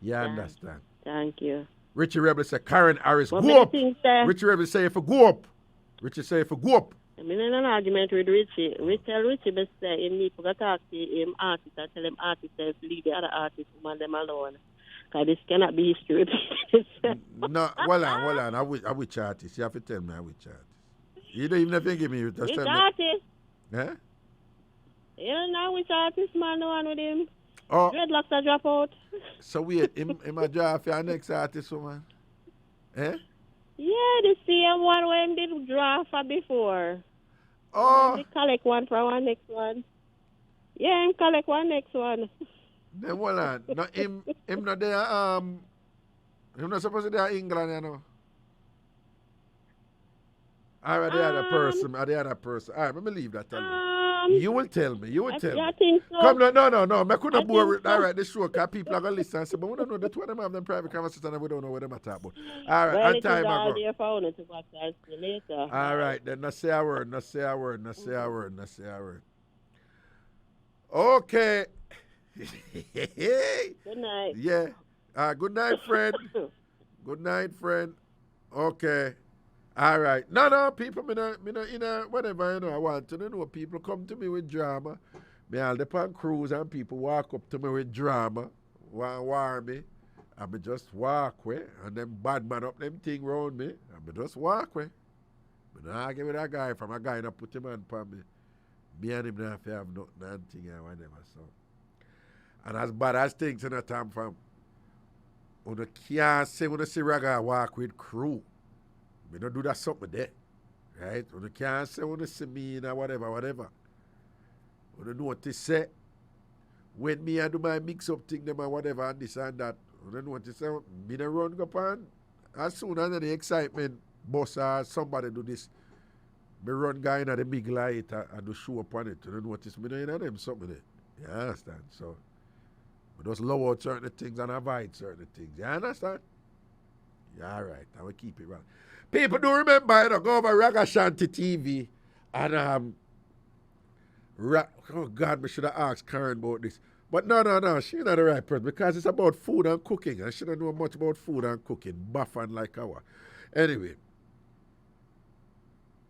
You understand? Thank you. Richie Rebel say, Karen Harris, go up. Richie Rebel say, if you go up. Richie say, if you go up. I'm in an argument with Richie. We tell Richie, but say, he need to talk to him artist and tell him artist to leave the other artist, woman them alone. Because this cannot be history. No, hold on. I which artist? You have to tell me which artist. You don't even have to give me. Just which tell artist? Me. Huh? You don't know which artist, man, the one with him. Oh. Dreadlocks are drop out. So wait, him a draw for your next artist, woman? Eh? Yeah, the same one where him did draw for before. Oh. He collect one for one next one. Yeah, him collect one next one. Then hold on. No, him not there, him not supposed to be in England, you know. All right, the other person. All right, let me leave that. Tell me. You will tell me. I think so. Come, no. I couldn't bore with. All right, this show, because people are going to listen and say, but we don't know the two of them have them private conversations and we don't know what them are talking about. All right, well, time all ago. phone to later. All right, then, not say a word. Okay. Good night. Yeah. Good night, friend. Okay. All right. No, people, me no, whatever, you know, I want to know. People come to me with drama. Me all the on cruise and people walk up to me with drama, want to war me. I me just walk away. And them bad man up them thing round me. I me just walk away. Me not argue with that guy from a guy not put him on for me. Me and him not have nothing and whatever, so. And as bad as things in the TamFam, you can't say when you see Reggae walk with crew. We don't do that something there. Right? You can't say when you see me or whatever. You don't know what to say. When me I do my mix-up thing them or whatever and this and that, you don't know what to say. Me don't run up on. As soon as the excitement boss or somebody do this, me run guy in the big light and do show up on it. You don't know what to say. Me don't know them something there. You understand? So, we just love out certain things and avoid certain things. You understand? Yeah, all right. I will keep it right. People do remember, you know, go over Ragashanti TV and oh God, we should have asked Karen about this. But no, she's not the right person because it's about food and cooking and she don't know much about food and cooking, buff and like our. Anyway,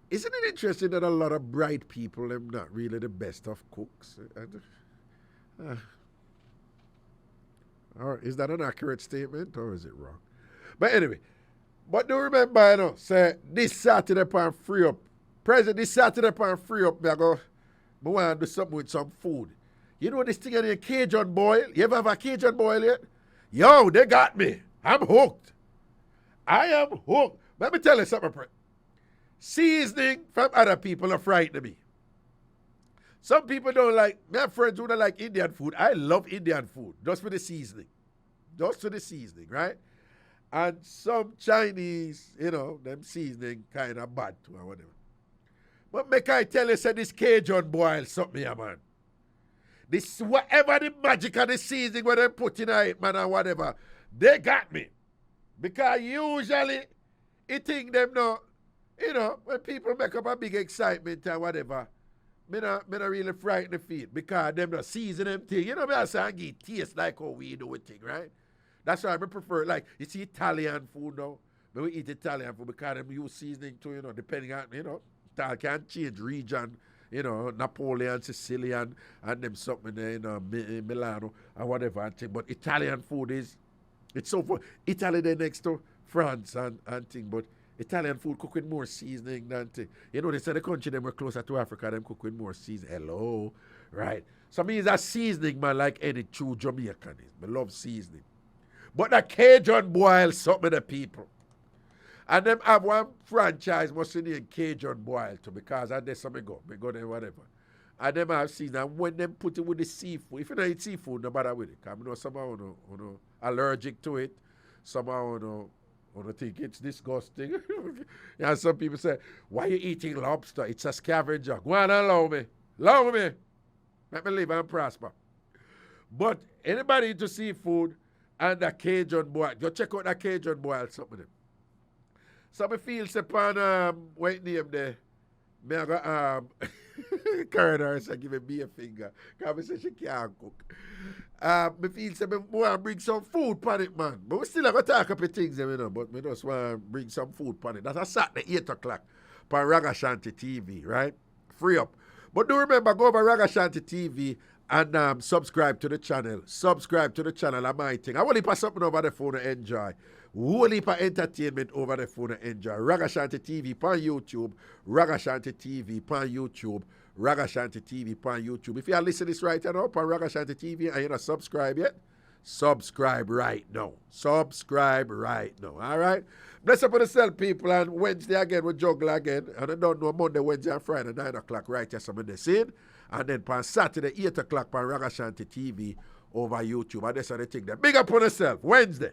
isn't it interesting that a lot of bright people are not really the best of cooks? Or is that an accurate statement or is it wrong? But anyway, but do remember, you know, say this Saturday upon Free Up. President, this Saturday upon Free Up, I want to do something with some food. You know this thing in a Cajun boil? You ever have a Cajun boil yet? Yo, they got me. I'm hooked. I am hooked. Let me tell you something, seasoning from other people are frightening me. Some people don't like, my have friends who don't like Indian food. I love Indian food, just for the seasoning. Right? And some Chinese, you know, them seasoning kind of bad too or whatever. But make I tell you, say this Cajun boil something here, man. This, whatever the magic of the seasoning where they put in it, man, or whatever, they got me. Because usually, it you know, when people make up a big excitement and whatever, me not really frighten the feet because them not season them thing. You know, me I say I give taste like how we do it thing, right? That's why I prefer, like, you see Italian food now. We eat Italian food because them use seasoning too, you know, depending on, you know, that can change region, you know, Napoleon, Sicilian, and them something there, you know, Milano, and whatever. And thing. But Italian food it's so fun. Italy there next to France and thing, but Italian food cook with more seasoning than thing. You know, they say the country them were closer to Africa, them cook with more seasoning. Hello, right? So me is a seasoning man like any true Jamaican is. I love seasoning. But the Cajun boil something the people. And them have one franchise must name Cajun boil too because I there some go there whatever. And them have seen and when them put it with the seafood, if you don't eat seafood, no bother with it. Because I know somehow allergic to it. Somehow think it's disgusting. And some people say, why you eating lobster? It's a scavenger. Go on and allow me. Allow me. Let me live and prosper. But anybody into seafood and the Cajun boil, go check out the Cajun boil something. Some feel upon white name there. Me I go Karen so give me a finger. Because I say she can't cook. Me feel say me want to bring some food on it, man. But we still have to talk about things, you know. But me just want to bring some food on it. That's a Saturday 8 o'clock on Ragashanti TV, right? Free up. But do remember, go over Ragashanti TV and subscribe to the channel. Subscribe to the channel. I'm my thing. I want to pass something over the phone to enjoy. Whole heap of entertainment over the phone to enjoy. Ragashanti TV on YouTube. Ragashanti TV on YouTube. Ragashanti TV on YouTube. If you are listening to this right now on Ragashanti TV and you're not subscribed yet, subscribe right now. Subscribe right now. All right? Bless up on yourself, people. And Wednesday again, we juggle again. And I don't know Monday, Wednesday, and Friday, 9 o'clock, right here, some of the scene. And then on Saturday, 8 o'clock on Ragashanti TV over YouTube. And that's how they take that. Big up on yourself. Wednesday.